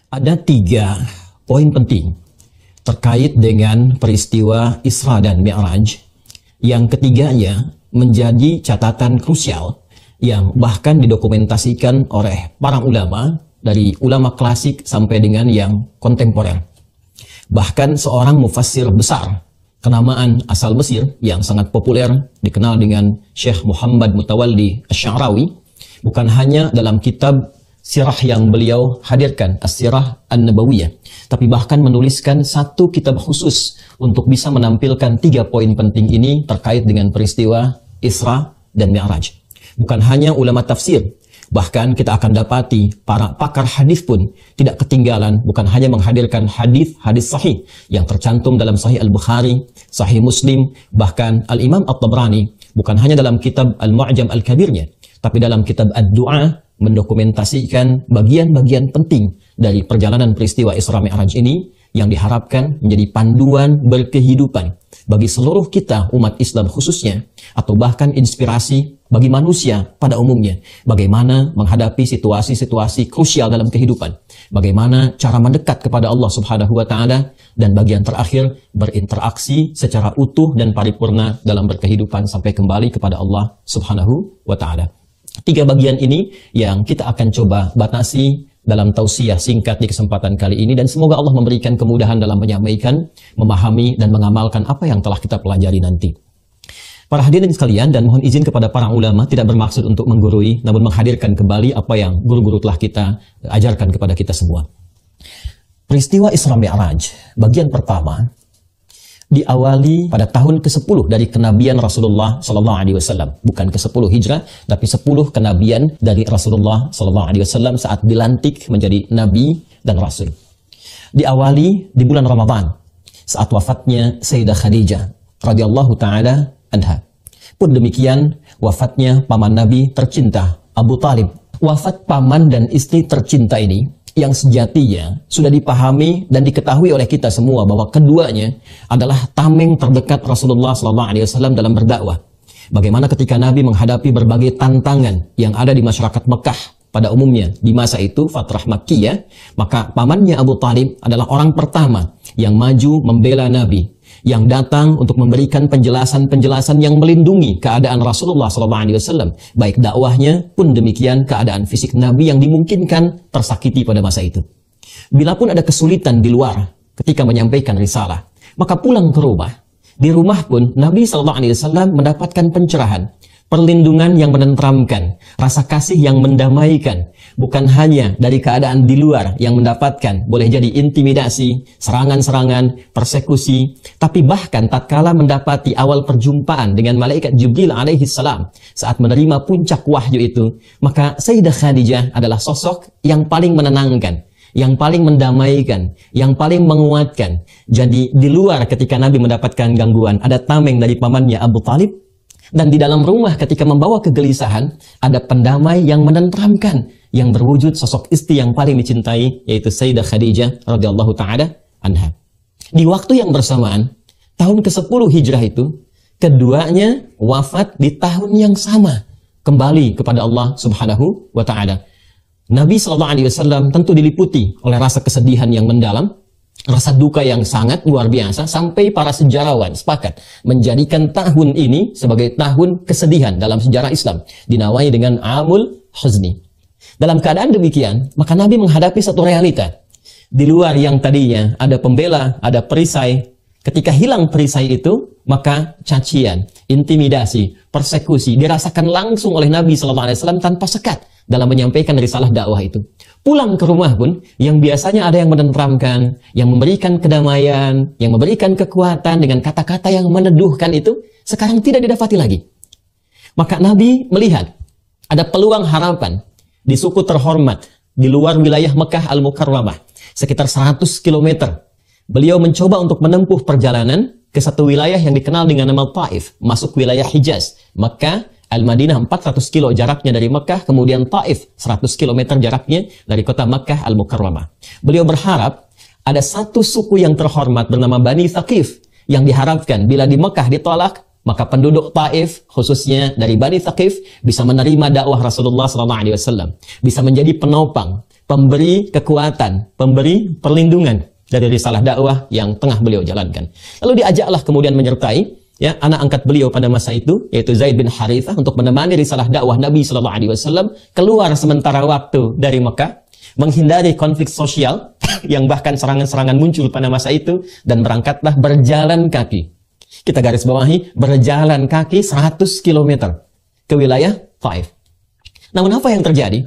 Ada 3 poin penting terkait dengan peristiwa Isra dan Mi'raj. Yang ketiganya menjadi catatan krusial yang bahkan didokumentasikan oleh para ulama, dari ulama klasik sampai dengan yang kontemporer. Bahkan seorang mufassir besar kenamaan asal Mesir yang sangat populer dikenal dengan Syekh Muhammad Mutawalli Asy-Sya'rawi, bukan hanya dalam kitab sirah yang beliau hadirkan, As-Sirah An-Nabawiyah, tapi bahkan menuliskan satu kitab khusus untuk bisa menampilkan 3 poin penting ini terkait dengan peristiwa Isra dan Mi'raj. Bukan hanya ulama tafsir, bahkan kita akan dapati para pakar hadis pun tidak ketinggalan, bukan hanya menghadirkan hadis-hadis sahih yang tercantum dalam Sahih Al-Bukhari, Sahih Muslim, bahkan Al-Imam At-Tabrani, bukan hanya dalam kitab Al-Mu'jam Al-Kabirnya, tapi dalam kitab Ad-Du'a mendokumentasikan bagian-bagian penting dari perjalanan peristiwa Isra Mi'raj ini yang diharapkan menjadi panduan berkehidupan bagi seluruh kita umat Islam khususnya, atau bahkan inspirasi bagi manusia pada umumnya, bagaimana menghadapi situasi-situasi krusial dalam kehidupan, bagaimana cara mendekat kepada Allah Subhanahu wa Ta'ala, dan bagian terakhir berinteraksi secara utuh dan paripurna dalam berkehidupan sampai kembali kepada Allah Subhanahu wa Ta'ala. 3 bagian ini yang kita akan coba batasi dalam tausiah singkat di kesempatan kali ini, dan semoga Allah memberikan kemudahan dalam menyampaikan, memahami, dan mengamalkan apa yang telah kita pelajari nanti. Para hadirin sekalian, dan mohon izin kepada para ulama, tidak bermaksud untuk menggurui, namun menghadirkan kembali apa yang guru-guru telah kita ajarkan kepada kita semua. Peristiwa Isra Mi'raj, bagian pertama, diawali pada tahun ke-10 dari kenabian Rasulullah SAW. Bukan ke-10 Hijrah, tapi 10 kenabian dari Rasulullah SAW saat dilantik menjadi Nabi dan Rasul. Diawali di bulan Ramadan, saat wafatnya Sayyidah Khadijah radhiyallahu ta'ala anha. Pun demikian, wafatnya paman Nabi tercinta, Abu Talib. Wafat paman dan istri tercinta ini, yang sejatinya sudah dipahami dan diketahui oleh kita semua bahwa keduanya adalah tameng terdekat Rasulullah SAW dalam berdakwah. Bagaimana ketika Nabi menghadapi berbagai tantangan yang ada di masyarakat Mekah pada umumnya di masa itu, Fatrah Makkiyah, maka pamannya Abu Talib adalah orang pertama yang maju membela Nabi, yang datang untuk memberikan penjelasan-penjelasan yang melindungi keadaan Rasulullah SAW, baik dakwahnya pun demikian keadaan fisik Nabi yang dimungkinkan tersakiti pada masa itu. Bila pun ada kesulitan di luar ketika menyampaikan risalah, maka pulang ke rumah. Di rumah pun Nabi SAW mendapatkan pencerahan, perlindungan yang menenteramkan, rasa kasih yang mendamaikan, bukan hanya dari keadaan di luar yang mendapatkan, boleh jadi intimidasi, serangan-serangan, persekusi, tapi bahkan tatkala mendapati awal perjumpaan dengan malaikat Jibril alaihi salam saat menerima puncak wahyu itu, maka Sayyidah Khadijah adalah sosok yang paling menenangkan, yang paling mendamaikan, yang paling menguatkan. Jadi di luar ketika Nabi mendapatkan gangguan, ada tameng dari pamannya Abu Talib, dan di dalam rumah ketika membawa kegelisahan, ada pendamai yang menenteramkan, yang berwujud sosok istri yang paling dicintai, yaitu Sayyidah Khadijah radhiyallahu ta'ala anha. Di waktu yang bersamaan, tahun ke-10 Hijrah itu, keduanya wafat di tahun yang sama, kembali kepada Allah Subhanahu wa Ta'ala. Nabi SAW tentu diliputi oleh rasa kesedihan yang mendalam, rasa duka yang sangat luar biasa, sampai para sejarawan sepakat menjadikan tahun ini sebagai tahun kesedihan dalam sejarah Islam, dinamai dengan Amul Huzni. Dalam keadaan demikian, maka Nabi menghadapi satu realita. Di luar yang tadinya ada pembela, ada perisai, ketika hilang perisai itu, maka cacian, intimidasi, persekusi dirasakan langsung oleh Nabi SAW tanpa sekat dalam menyampaikan risalah dakwah itu. Pulang ke rumah pun, yang biasanya ada yang menenteramkan, yang memberikan kedamaian, yang memberikan kekuatan dengan kata-kata yang meneduhkan itu, sekarang tidak didapati lagi. Maka Nabi melihat ada peluang harapan di suku terhormat di luar wilayah Mekah Al-Mukarramah, sekitar 100 km. Beliau mencoba untuk menempuh perjalanan ke satu wilayah yang dikenal dengan nama Taif, masuk wilayah Hijaz. Mekah Al-Madinah 400 kilo jaraknya dari Mekah, kemudian Taif 100 km jaraknya dari kota Mekah Al-Mukarramah. Beliau berharap ada satu suku yang terhormat bernama Bani Thaqif, yang diharapkan bila di Mekah ditolak, maka penduduk Taif, khususnya dari Bani Thaqif, bisa menerima dakwah Rasulullah SAW, bisa menjadi penopang, pemberi kekuatan, pemberi perlindungan dari risalah dakwah yang tengah beliau jalankan. Lalu diajaklah kemudian menyertai ya anak angkat beliau pada masa itu, yaitu Zaid bin Harithah, untuk menemani risalah dakwah Nabi Shallallahu Alaihi Wasallam keluar sementara waktu dari Mekah, menghindari konflik sosial yang bahkan serangan-serangan muncul pada masa itu, dan berangkatlah berjalan kaki. Kita garis bawahi, berjalan kaki 100 km ke wilayah Taif. Namun apa yang terjadi?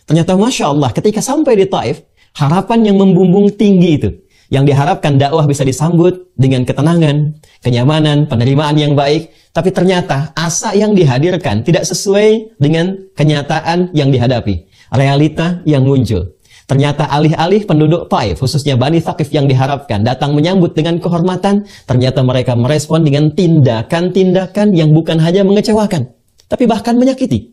Ternyata Masya Allah, ketika sampai di Taif, harapan yang membumbung tinggi itu, yang diharapkan dakwah bisa disambut dengan ketenangan, kenyamanan, penerimaan yang baik, tapi ternyata asa yang dihadirkan tidak sesuai dengan kenyataan yang dihadapi, realita yang muncul. Ternyata alih-alih penduduk Taif, khususnya Bani Thaqif yang diharapkan datang menyambut dengan kehormatan, ternyata mereka merespon dengan tindakan-tindakan yang bukan hanya mengecewakan, tapi bahkan menyakiti.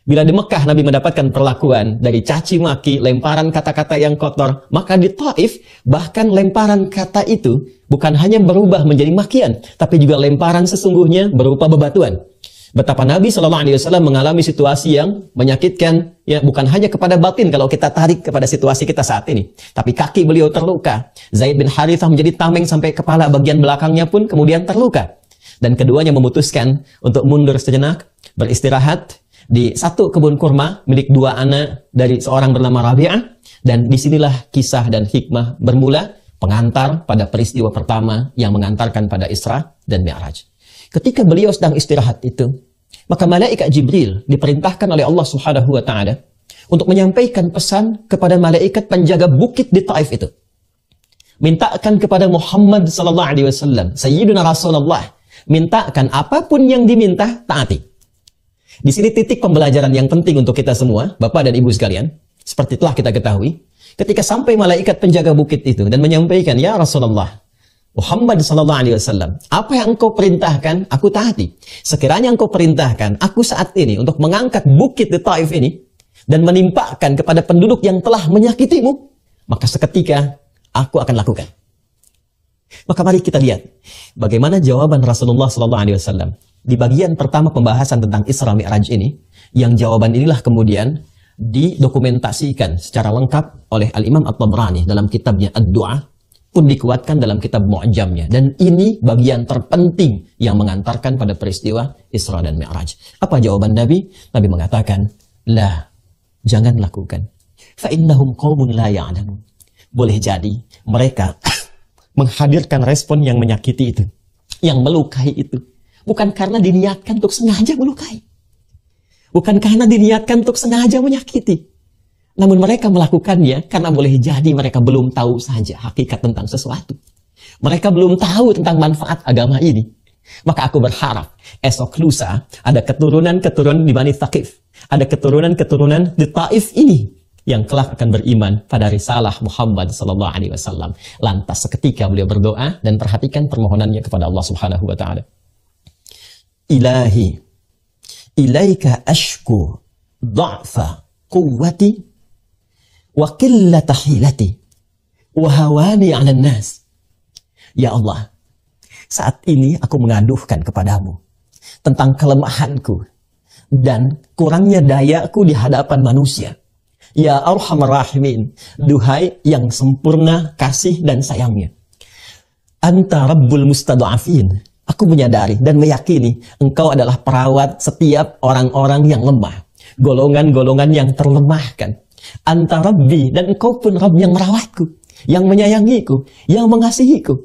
Bila di Mekah Nabi mendapatkan perlakuan dari caci maki, lemparan kata-kata yang kotor, maka di Taif bahkan lemparan kata itu bukan hanya berubah menjadi makian, tapi juga lemparan sesungguhnya berupa bebatuan. Betapa Nabi Shallallahu Alaihi Wasallam mengalami situasi yang menyakitkan, ya bukan hanya kepada batin kalau kita tarik kepada situasi kita saat ini, tapi kaki beliau terluka. Zaid bin Harithah menjadi tameng sampai kepala bagian belakangnya pun kemudian terluka. Dan keduanya memutuskan untuk mundur sejenak, beristirahat di satu kebun kurma milik dua anak dari seorang bernama Rabi'ah. Dan disinilah kisah dan hikmah bermula, pengantar pada peristiwa pertama yang mengantarkan pada Isra dan Mi'raj. Ketika beliau sedang istirahat itu, maka malaikat Jibril diperintahkan oleh Allah Subhanahu wa Ta'ala untuk menyampaikan pesan kepada malaikat penjaga bukit di Taif itu. Mintakan kepada Muhammad sallallahu alaihi wasallam, Sayyiduna Rasulullah, mintakan apapun yang diminta, taati. Di sini titik pembelajaran yang penting untuk kita semua, Bapak dan Ibu sekalian. Seperti telah kita ketahui, ketika sampai malaikat penjaga bukit itu dan menyampaikan, ya Rasulullah Muhammad sallallahu alaihi wasallam, apa yang engkau perintahkan, aku taati. Sekiranya engkau perintahkan aku saat ini untuk mengangkat bukit di Taif ini dan menimpakan kepada penduduk yang telah menyakitimu, maka seketika aku akan lakukan. Maka mari kita lihat bagaimana jawaban Rasulullah sallallahu alaihi wasallam di bagian pertama pembahasan tentang Isra Mi'raj ini, yang jawaban inilah kemudian didokumentasikan secara lengkap oleh Al-Imam At-Tabrani dalam kitabnya Ad-Du'a, pun dikuatkan dalam kitab Mu'jamnya. Dan ini bagian terpenting yang mengantarkan pada peristiwa Isra dan Mi'raj. Apa jawaban Nabi? Nabi mengatakan, la, jangan lakukan. Fa'innahum qawmun la ya'lamun. Boleh jadi mereka menghadirkan respon yang menyakiti itu, yang melukai itu, bukan karena diniatkan untuk sengaja melukai, bukan karena diniatkan untuk sengaja menyakiti, namun mereka melakukannya karena boleh jadi mereka belum tahu saja hakikat tentang sesuatu. Mereka belum tahu tentang manfaat agama ini. Maka aku berharap esok lusa ada keturunan-keturunan di Bani Thaqif, ada keturunan-keturunan di Taif ini yang kelak akan beriman pada risalah Muhammad sallallahu alaihi wasallam. Lantas seketika beliau berdoa dan perhatikan permohonannya kepada Allah Subhanahu wa taala. Ilahi, ilaika ashku dha'fa quwwati wa qillata hilati wa hawani 'alan nas. Ya Allah, saat ini aku mengaduhkan kepadamu tentang kelemahanku dan kurangnya dayaku di hadapan manusia. Ya Arhamar Rahimin, duhai yang sempurna kasih dan sayangnya. Anta Rabbul Mustad'afin. Aku menyadari dan meyakini engkau adalah perawat setiap orang-orang yang lemah, golongan-golongan yang terlemahkan. Anta Rabbi, dan engkau pun Rabb yang merawatku, yang menyayangiku, yang mengasihiku.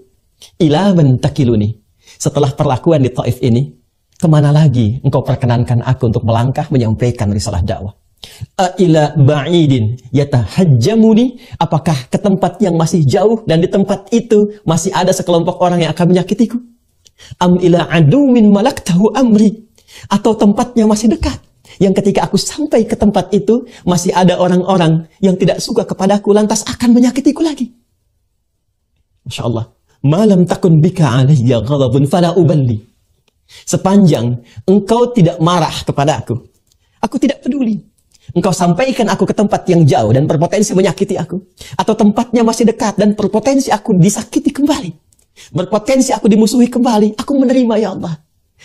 Ila man takiluni. Setelah perlakuan di Taif ini, kemana lagi engkau perkenankan aku untuk melangkah menyampaikan risalah dakwah? Ila ba'idin yatahajjamuni. Apakah ke tempat yang masih jauh dan di tempat itu masih ada sekelompok orang yang akan menyakitiku? Am ila aduwin malaktahu amri. Atau tempatnya masih dekat, yang ketika aku sampai ke tempat itu masih ada orang-orang yang tidak suka kepadaku lantas akan menyakitiku lagi. Masya Allah. Malam takun bika alayya ghadabun fala uballi. Sepanjang engkau tidak marah kepadaku, aku tidak peduli. Engkau sampaikan aku ke tempat yang jauh dan berpotensi menyakiti aku, atau tempatnya masih dekat dan berpotensi aku disakiti kembali, berpotensi aku dimusuhi kembali, aku menerima ya Allah.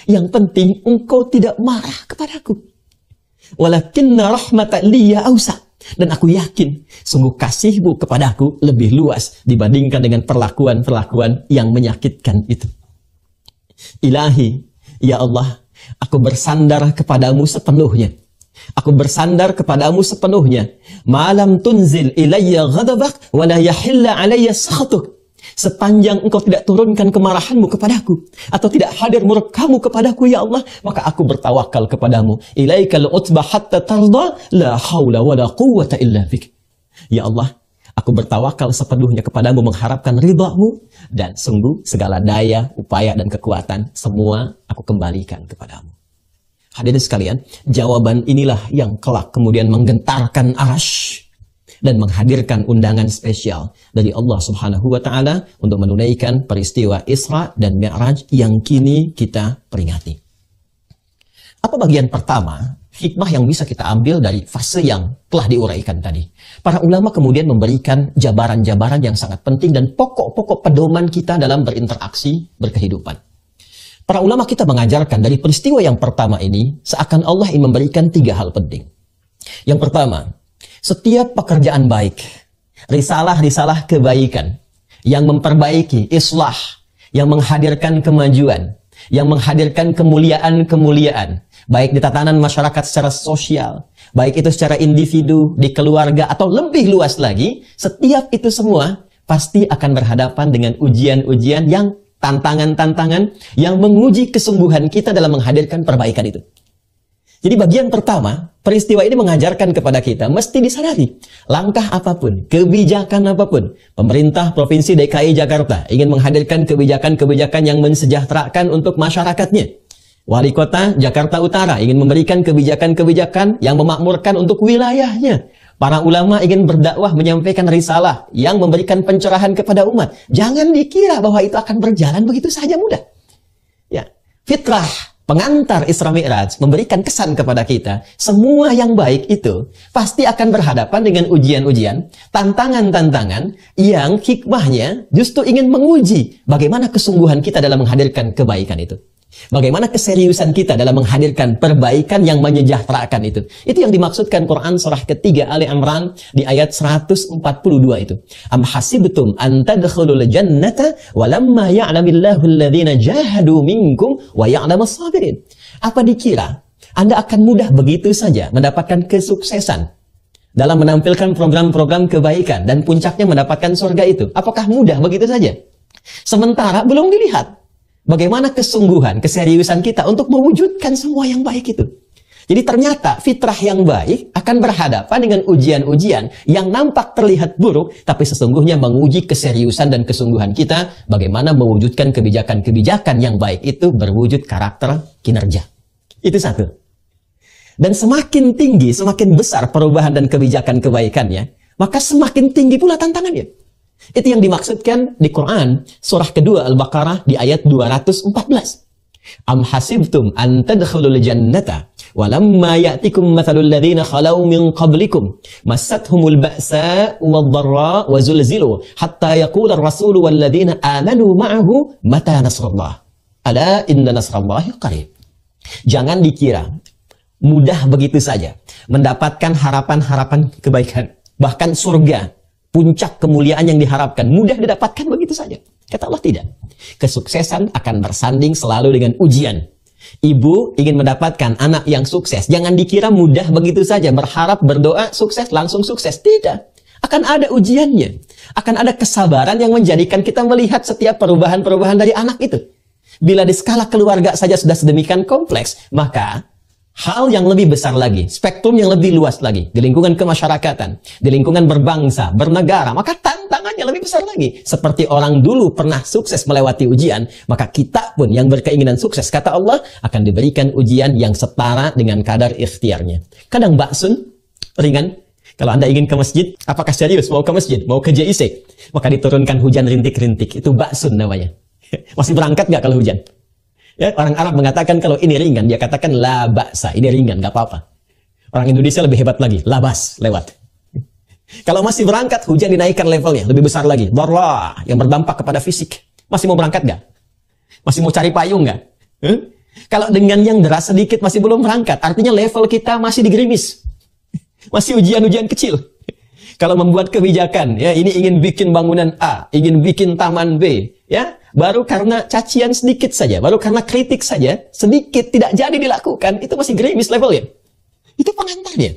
Yang penting engkau tidak marah kepadaku. Walakinna rahmatan liya awsa. Dan aku yakin, sungguh kasihmu kepadaku lebih luas dibandingkan dengan perlakuan-perlakuan yang menyakitkan itu. Ilahi, ya Allah, aku bersandar kepadamu sepenuhnya. Aku bersandar kepadamu sepenuhnya. Malam tunzil ilayya ghadabak, wa la yahilla alayya sakhatuk. Sepanjang engkau tidak turunkan kemarahanmu kepadaku, atau tidak hadir murkamu kepadaku, ya Allah, maka aku bertawakal kepadamu. Ilaikal utbah hatta tarda, la hawla wa la quwwata illa bik. Ya Allah, aku bertawakal sepenuhnya kepadamu, mengharapkan ridhamu, dan sungguh segala daya, upaya, dan kekuatan, semua aku kembalikan kepadamu. Hadirin sekalian, jawaban inilah yang kelak kemudian menggentarkan arasy dan menghadirkan undangan spesial dari Allah Subhanahu wa Ta'ala untuk menunaikan peristiwa Isra dan Mi'raj yang kini kita peringati. Apa bagian pertama, hikmah yang bisa kita ambil dari fase yang telah diuraikan tadi? Para ulama kemudian memberikan jabaran-jabaran yang sangat penting dan pokok-pokok pedoman kita dalam berinteraksi berkehidupan. Para ulama kita mengajarkan dari peristiwa yang pertama ini, seakan Allah ingin memberikan 3 hal penting. Yang pertama, setiap pekerjaan baik, risalah-risalah kebaikan yang memperbaiki, islah, yang menghadirkan kemajuan, yang menghadirkan kemuliaan-kemuliaan, baik di tatanan masyarakat secara sosial, baik itu secara individu, di keluarga, atau lebih luas lagi, setiap itu semua pasti akan berhadapan dengan ujian-ujian yang tantangan-tantangan yang menguji kesungguhan kita dalam menghadirkan perbaikan itu. Jadi bagian pertama, peristiwa ini mengajarkan kepada kita, mesti disadari, langkah apapun, kebijakan apapun, pemerintah Provinsi DKI Jakarta ingin menghadirkan kebijakan-kebijakan yang mensejahterakan untuk masyarakatnya. Wali Kota Jakarta Utara ingin memberikan kebijakan-kebijakan yang memakmurkan untuk wilayahnya. Para ulama ingin berdakwah menyampaikan risalah yang memberikan pencerahan kepada umat. Jangan dikira bahwa itu akan berjalan begitu saja mudah. Ya, fitrah pengantar Isra Mi'raj memberikan kesan kepada kita, semua yang baik itu pasti akan berhadapan dengan ujian-ujian, tantangan-tantangan yang hikmahnya justru ingin menguji bagaimana kesungguhan kita dalam menghadirkan kebaikan itu. Bagaimana keseriusan kita dalam menghadirkan perbaikan yang menyejahterakan itu. Itu yang dimaksudkan Quran surah ketiga Ali Imran di ayat 142 itu. Am hasibtum an tadkhulul jannata walamma ya'lamillahu alladhina jahadu minkum wa ya'lamas sabirin. Apa dikira Anda akan mudah begitu saja mendapatkan kesuksesan dalam menampilkan program-program kebaikan dan puncaknya mendapatkan surga itu? Apakah mudah begitu saja? Sementara belum dilihat bagaimana kesungguhan, keseriusan kita untuk mewujudkan semua yang baik itu. Jadi ternyata fitrah yang baik akan berhadapan dengan ujian-ujian yang nampak terlihat buruk, tapi sesungguhnya menguji keseriusan dan kesungguhan kita bagaimana mewujudkan kebijakan-kebijakan yang baik itu berwujud karakter kinerja. Itu satu. Dan semakin tinggi, semakin besar perubahan dan kebijakan kebaikannya, maka semakin tinggi pula tantangannya. Itu yang dimaksudkan di Quran surah kedua Al-Baqarah di ayat 214. Am hasibtum an tadkhulul jannata walamma ya'tikum mathalul ladzina khalau min qablikum massathumul ba'sa wad-dharra wa zulzilu hatta yaqula ar-rasul wal ladzina amanu ma'ahu mata nasrullah ala inna nasrallahi qarib. Jangan dikira mudah begitu saja mendapatkan harapan-harapan kebaikan, bahkan surga, puncak kemuliaan yang diharapkan mudah didapatkan begitu saja. Kata Allah tidak. Kesuksesan akan bersanding selalu dengan ujian. Ibu ingin mendapatkan anak yang sukses. Jangan dikira mudah begitu saja. Berharap, berdoa, sukses, langsung sukses. Tidak. Akan ada ujiannya. Akan ada kesabaran yang menjadikan kita melihat setiap perubahan-perubahan dari anak itu. Bila di skala keluarga saja sudah sedemikian kompleks, maka hal yang lebih besar lagi, spektrum yang lebih luas lagi, di lingkungan kemasyarakatan, di lingkungan berbangsa, bernegara, maka tantangannya lebih besar lagi. Seperti orang dulu pernah sukses melewati ujian, maka kita pun yang berkeinginan sukses, kata Allah, akan diberikan ujian yang setara dengan kadar ikhtiarnya. Kadang baksun, ringan. Kalau Anda ingin ke masjid, apakah serius mau ke masjid, mau ke JIC? Maka diturunkan hujan rintik-rintik, itu baksun namanya. Masih berangkat nggak kalau hujan? Ya, orang Arab mengatakan kalau ini ringan, dia katakan la ba'sa, ini ringan, nggak apa-apa. Orang Indonesia lebih hebat lagi, labas, lewat. Kalau masih berangkat, hujan dinaikkan levelnya, lebih besar lagi. Darlah, yang berdampak kepada fisik. Masih mau berangkat nggak? Masih mau cari payung nggak? Kalau dengan yang deras sedikit masih belum berangkat, artinya level kita masih digerimis. Masih ujian-ujian kecil. Kalau membuat kebijakan, ya ini ingin bikin bangunan A, ingin bikin taman B, ya baru karena cacian sedikit saja, baru karena kritik saja, sedikit tidak jadi dilakukan, itu masih gerimis level ya. Itu pengantarnya.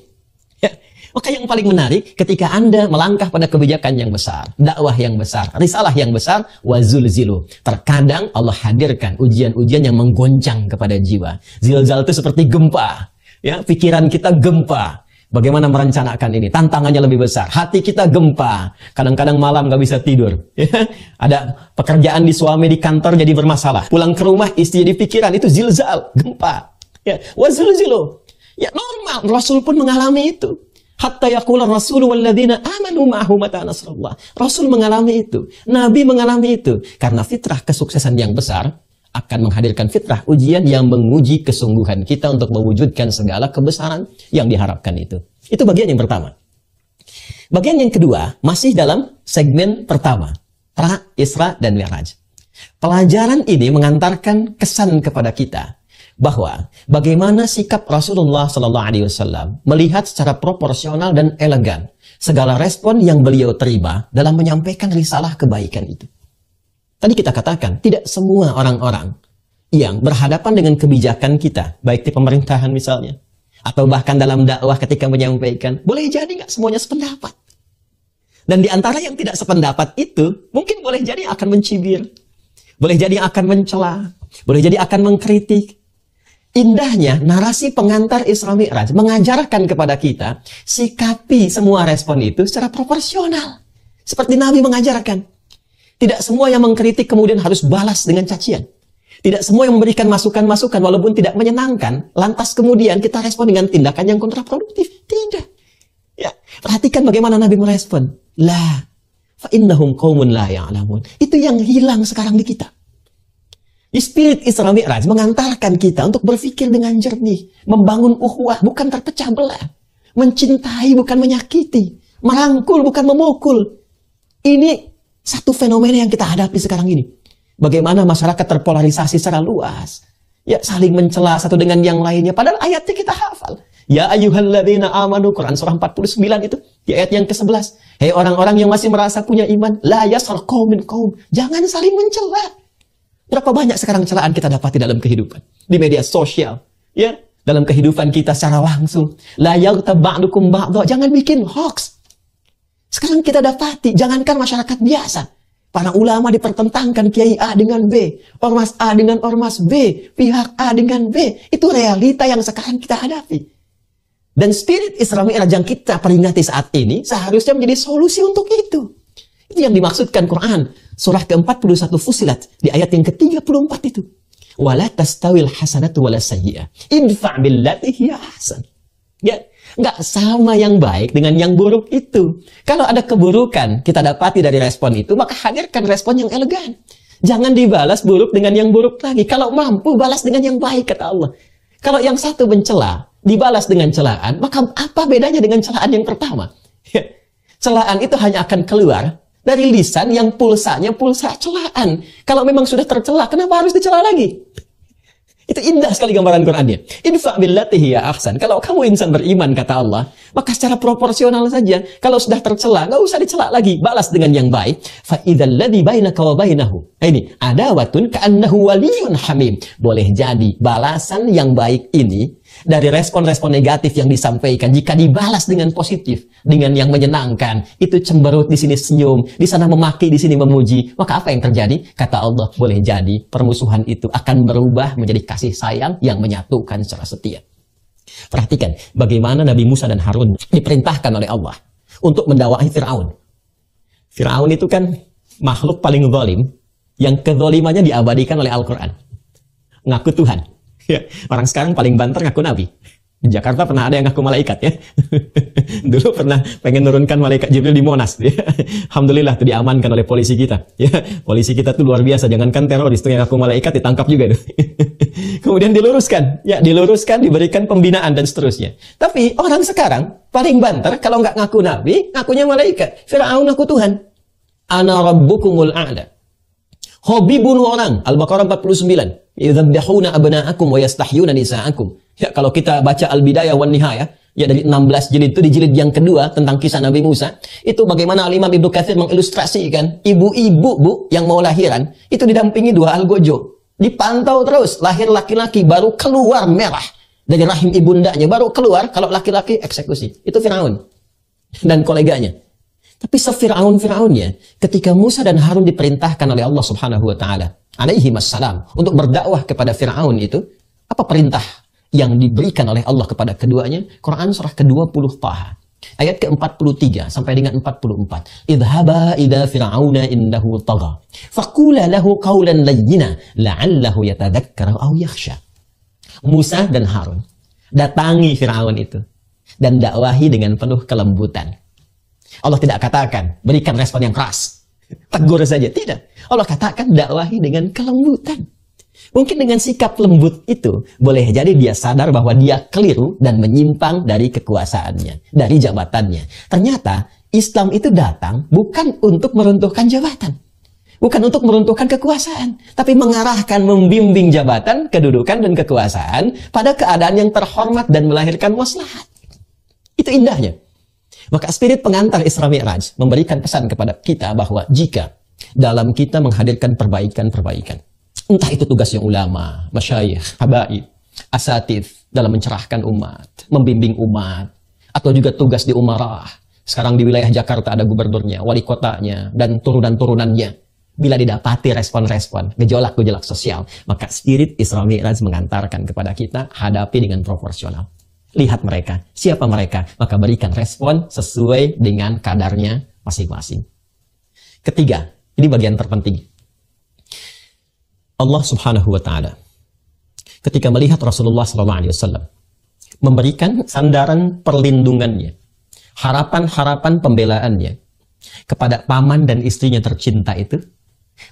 Ya. Maka yang paling menarik ketika Anda melangkah pada kebijakan yang besar, dakwah yang besar, risalah yang besar, wazulzilu. Terkadang Allah hadirkan ujian-ujian yang menggoncang kepada jiwa. Zilzal itu seperti gempa. Ya, pikiran kita gempa. Bagaimana merencanakan ini? Tantangannya lebih besar. Hati kita gempa. Kadang-kadang malam nggak bisa tidur. Ya. Ada pekerjaan di suami di kantor jadi bermasalah. Pulang ke rumah istri jadi pikiran. Itu zilzal, gempa. Ya, wazulzilu. Ya normal. Rasul pun mengalami itu. Hatta yaqula Rasul walladzina amanu ma'ahu mata nasrullah. Rasul mengalami itu. Nabi mengalami itu. Karena fitrah kesuksesan yang besar akan menghadirkan fitrah ujian yang menguji kesungguhan kita untuk mewujudkan segala kebesaran yang diharapkan itu. Itu bagian yang pertama. Bagian yang kedua, masih dalam segmen pertama. Isra dan Mi'raj. Pelajaran ini mengantarkan kesan kepada kita bahwa bagaimana sikap Rasulullah SAW melihat secara proporsional dan elegan segala respon yang beliau terima dalam menyampaikan risalah kebaikan itu. Tadi kita katakan, tidak semua orang-orang yang berhadapan dengan kebijakan kita, baik di pemerintahan misalnya, atau bahkan dalam dakwah ketika menyampaikan, boleh jadi nggak semuanya sependapat. Dan di antara yang tidak sependapat itu, mungkin boleh jadi akan mencibir, boleh jadi akan mencela, boleh jadi akan mengkritik. Indahnya, narasi pengantar Isra Mi'raj mengajarkan kepada kita, sikapi semua respon itu secara proporsional. Seperti Nabi mengajarkan. Tidak semua yang mengkritik kemudian harus balas dengan cacian. Tidak semua yang memberikan masukan-masukan walaupun tidak menyenangkan, lantas kemudian kita respon dengan tindakan yang kontraproduktif. Tidak. Ya, perhatikan bagaimana Nabi merespon. La, fa innahum qaumun la ya'lamun. Itu yang hilang sekarang di kita. Di spirit Isra Mi'raj mengantarkan kita untuk berpikir dengan jernih, membangun ukhuwah bukan terpecah belah, mencintai bukan menyakiti, merangkul bukan memukul. Ini satu fenomena yang kita hadapi sekarang ini. Bagaimana masyarakat terpolarisasi secara luas. Ya, saling mencela satu dengan yang lainnya. Padahal ayatnya kita hafal. Ya ayyuhalladzina amanu, Quran surah 49 itu. Di ayat yang ke-11. Hei orang-orang yang masih merasa punya iman. La yaskhar qaumin qaum. Jangan saling mencela. Berapa banyak sekarang celaan kita dapati dalam kehidupan. Di media sosial. Ya, dalam kehidupan kita secara langsung. La yaghtab ba'dukum ba'dha. Jangan bikin hoax. Sekarang kita dapati, jangankan masyarakat biasa. Para ulama dipertentangkan Kiai A dengan B. Ormas A dengan Ormas B. Pihak A dengan B. Itu realita yang sekarang kita hadapi. Dan spirit Isra Mi'raj yang kita peringati saat ini, seharusnya menjadi solusi untuk itu. Itu yang dimaksudkan Quran. Surah ke-41 Fussilat. Di ayat yang ke-34 itu. Wala tastawil hasanatu wala sayyi'ah. Idfa' billati hiya ahsan. Ya. Nggak sama yang baik dengan yang buruk itu. Kalau ada keburukan kita dapati dari respon itu, maka hadirkan respon yang elegan. Jangan dibalas buruk dengan yang buruk lagi. Kalau mampu, balas dengan yang baik, kata Allah. Kalau yang satu mencela, dibalas dengan celaan, maka apa bedanya dengan celaan yang pertama? Celaan itu hanya akan keluar dari lisan yang pulsanya pulsa celaan. Kalau memang sudah tercela, kenapa harus dicela lagi? Itu indah sekali gambaran Qurannya. Idfa' billati hiya ahsan. Kalau kamu insan beriman, kata Allah, maka secara proporsional saja. Kalau sudah tercela, nggak usah dicela lagi. Balas dengan yang baik. Fa idzal ladzi bainaka wa bainahu. Ini adawatun ka'annahu waliyyun hamim. Boleh jadi balasan yang baik ini dari respon-respon negatif yang disampaikan, jika dibalas dengan positif, dengan yang menyenangkan, itu cemberut, di sini senyum, di sana memaki, di sini memuji, maka apa yang terjadi? Kata Allah, boleh jadi permusuhan itu akan berubah menjadi kasih sayang yang menyatukan secara setia. Perhatikan bagaimana Nabi Musa dan Harun diperintahkan oleh Allah untuk mendakwahi Fir'aun. Fir'aun itu kan makhluk paling zalim yang kezalimannya diabadikan oleh Al-Quran. Ngaku Tuhan. Ya, orang sekarang paling banter ngaku nabi. Di Jakarta pernah ada yang ngaku malaikat ya. Dulu pernah pengen nurunkan malaikat Jibril di Monas. Ya. Alhamdulillah itu diamankan oleh polisi kita. Ya, polisi kita tuh luar biasa. Jangankan teroris tuh yang ngaku malaikat ditangkap juga. Kemudian diluruskan, ya diluruskan, diberikan pembinaan dan seterusnya. Tapi orang sekarang paling banter kalau nggak ngaku nabi, ngakunya malaikat. Fir'aun ngaku Tuhan. Ana rabbukumul a'la. Hobi bunuh orang. Al-Baqarah 49. Yudzabbihuna abna'akum wa yastahyuna nisa'akum. Ya, kalau kita baca Al-Bidayah wan Nihayah, Ya, dari 16 jilid itu di jilid yang kedua tentang kisah Nabi Musa, itu bagaimana Al-Imam Ibnu Katsir mengilustrasikan ibu-ibu Bu yang mau lahiran itu didampingi 2 algojo. Dipantau terus, lahir laki-laki baru keluar merah dari rahim ibundanya, baru keluar, kalau laki-laki eksekusi. Itu Firaun dan koleganya. Tapi se-Firaun-Firaunnya, ketika Musa dan Harun diperintahkan oleh Allah Subhanahu wa taala alaihi wassalam untuk berdakwah kepada Firaun itu, apa perintah yang diberikan oleh Allah kepada keduanya? Quran surah ke-20 Taha ayat ke-43 sampai dengan 44. Idhaba ila fir'auna innahu tagha faqula lahu qawlan layyina la'allahu yatadhakkaru aw yakhsha. Musa dan Harun datangi Firaun itu dan dakwahi dengan penuh kelembutan. Allah tidak katakan berikan respon yang keras, tegur saja, tidak. Allah katakan dakwahi dengan kelembutan. Mungkin dengan sikap lembut itu, boleh jadi dia sadar bahwa dia keliru dan menyimpang dari kekuasaannya, dari jabatannya. Ternyata Islam itu datang bukan untuk meruntuhkan jabatan, bukan untuk meruntuhkan kekuasaan, tapi mengarahkan, membimbing jabatan, kedudukan, dan kekuasaan pada keadaan yang terhormat dan melahirkan maslahat. Itu indahnya. Maka spirit pengantar Isra Mi'raj memberikan pesan kepada kita bahwa jika dalam kita menghadirkan perbaikan-perbaikan, entah itu tugasnya ulama, masyayikh, habaib, asatidz dalam mencerahkan umat, membimbing umat, atau juga tugas di umarah. Sekarang di wilayah Jakarta ada gubernurnya, wali kotanya, dan turunan-turunannya. Bila didapati respon-respon, gejolak-gejolak sosial, maka spirit Isra Mi'raj mengantarkan kepada kita, hadapi dengan proporsional. Lihat mereka, siapa mereka, maka berikan respon sesuai dengan kadarnya masing-masing. Ketiga, ini bagian terpenting. Allah Subhanahu wa taala ketika melihat Rasulullah SAW memberikan sandaran perlindungannya, harapan-harapan pembelaannya kepada paman dan istrinya tercinta itu,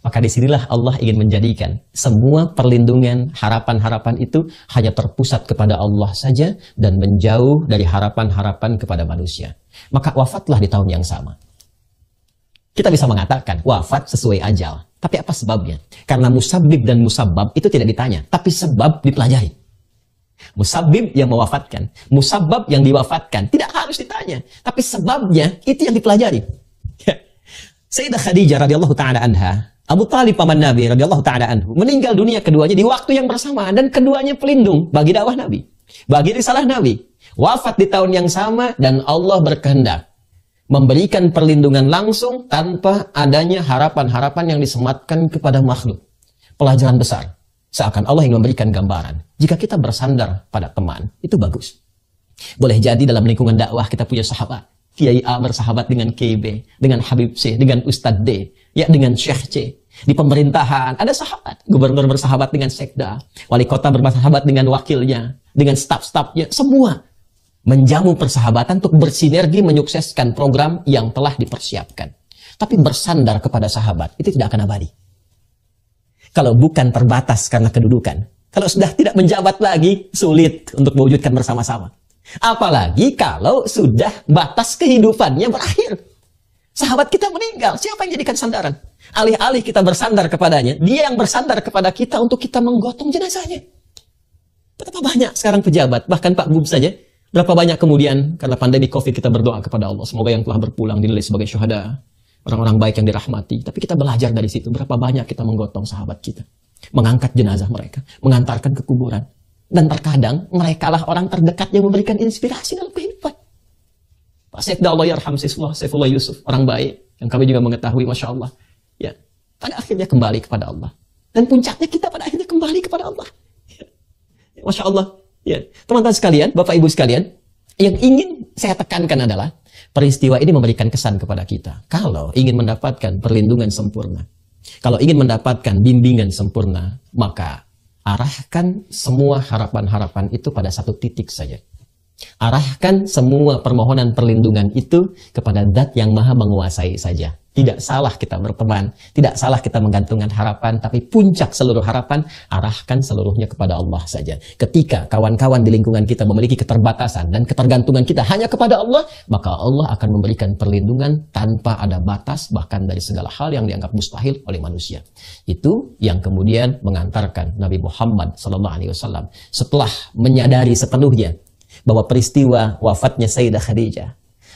maka disinilah Allah ingin menjadikan semua perlindungan, harapan-harapan itu hanya terpusat kepada Allah saja dan menjauh dari harapan-harapan kepada manusia. Maka wafatlah di tahun yang sama. Kita bisa mengatakan wafat sesuai ajal. Tapi apa sebabnya? Karena musabbib dan musabbab itu tidak ditanya, tapi sebab dipelajari. Musabbib yang mewafatkan, musabbab yang diwafatkan tidak harus ditanya, tapi sebabnya itu yang dipelajari. Sayyidah Khadijah radhiyallahu taala anha, Abu Thalib paman Nabi radhiyallahu taala anhu, meninggal dunia keduanya di waktu yang bersamaan dan keduanya pelindung bagi dakwah Nabi, bagi risalah Nabi. Wafat di tahun yang sama dan Allah berkehendak memberikan perlindungan langsung tanpa adanya harapan-harapan yang disematkan kepada makhluk. Pelajaran besar. Seakan Allah yang memberikan gambaran. Jika kita bersandar pada teman, itu bagus. Boleh jadi dalam lingkungan dakwah kita punya sahabat. Kiai A bersahabat dengan Kiai B, dengan Habib C, dengan Ustadz D, ya dengan Syekh C. Di pemerintahan ada sahabat. Gubernur bersahabat dengan sekda. Wali kota bersahabat dengan wakilnya, dengan staf-stafnya, semua menjamu persahabatan untuk bersinergi menyukseskan program yang telah dipersiapkan. Tapi bersandar kepada sahabat, itu tidak akan abadi. Kalau bukan terbatas karena kedudukan, kalau sudah tidak menjabat lagi, sulit untuk mewujudkan bersama-sama. Apalagi kalau sudah batas kehidupannya berakhir. Sahabat kita meninggal, siapa yang jadikan sandaran? Alih-alih kita bersandar kepadanya, dia yang bersandar kepada kita untuk kita menggotong jenazahnya. Betapa banyak sekarang pejabat, bahkan Pak Gub saja, berapa banyak kemudian karena pandemi COVID kita berdoa kepada Allah, semoga yang telah berpulang dinilai sebagai syuhada, orang-orang baik yang dirahmati. Tapi kita belajar dari situ, berapa banyak kita menggotong sahabat kita, mengangkat jenazah mereka, mengantarkan ke kuburan. Dan terkadang mereka lah orang terdekat yang memberikan inspirasi dalam kehidupan. Pak Sekda Allah yarham Saifullah Yusuf, orang baik yang kami juga mengetahui, Masya Allah, ya, pada akhirnya kembali kepada Allah. Dan puncaknya kita pada akhirnya kembali kepada Allah. Ya. Masya Allah. Ya, teman-teman sekalian, Bapak Ibu sekalian, yang ingin saya tekankan adalah peristiwa ini memberikan kesan kepada kita. Kalau ingin mendapatkan perlindungan sempurna, kalau ingin mendapatkan bimbingan sempurna, maka arahkan semua harapan-harapan itu pada satu titik saja. Arahkan semua permohonan perlindungan itu kepada Zat yang Maha Menguasai saja. Tidak salah kita berteman, tidak salah kita menggantungkan harapan, tapi puncak seluruh harapan, arahkan seluruhnya kepada Allah saja. Ketika kawan-kawan di lingkungan kita memiliki keterbatasan dan ketergantungan kita hanya kepada Allah, maka Allah akan memberikan perlindungan tanpa ada batas, bahkan dari segala hal yang dianggap mustahil oleh manusia. Itu yang kemudian mengantarkan Nabi Muhammad SAW setelah menyadari sepenuhnya bahwa peristiwa wafatnya Sayyidah Khadijah,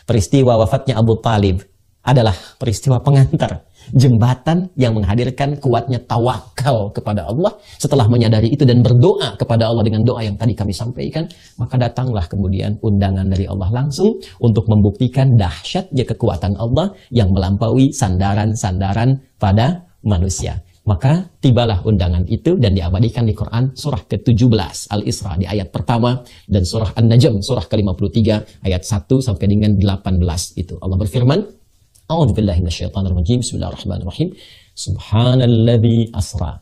peristiwa wafatnya Abu Talib adalah peristiwa pengantar, jembatan yang menghadirkan kuatnya tawakal kepada Allah. Setelah menyadari itu dan berdoa kepada Allah dengan doa yang tadi kami sampaikan, maka datanglah kemudian undangan dari Allah langsung untuk membuktikan dahsyatnya kekuatan Allah yang melampaui sandaran-sandaran pada manusia. Maka tibalah undangan itu dan diabadikan di Quran surah ke-17 Al-Isra di ayat pertama dan surah An-Najm surah ke-53 ayat 1 sampai dengan 18 itu. Allah berfirman, A'udzubillahi minasyaitonirrajim. Bismillahirrahmanirrahim. Subhanalladzi asra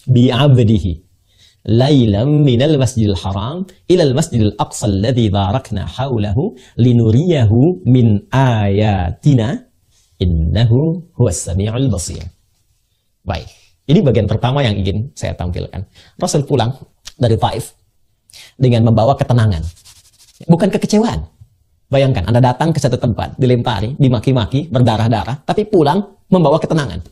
bi'abdihi lailan minal masjidil haram ilal masjidil aqsa alladzi barakna haulahu linuriyahu min ayatina innahu huwas samiul basir. Baik, ini bagian pertama yang ingin saya tampilkan. Rasul pulang dari Taif dengan membawa ketenangan, bukan kekecewaan. Bayangkan, Anda datang ke satu tempat, dilempari, dimaki-maki, berdarah-darah, tapi pulang membawa ketenangan.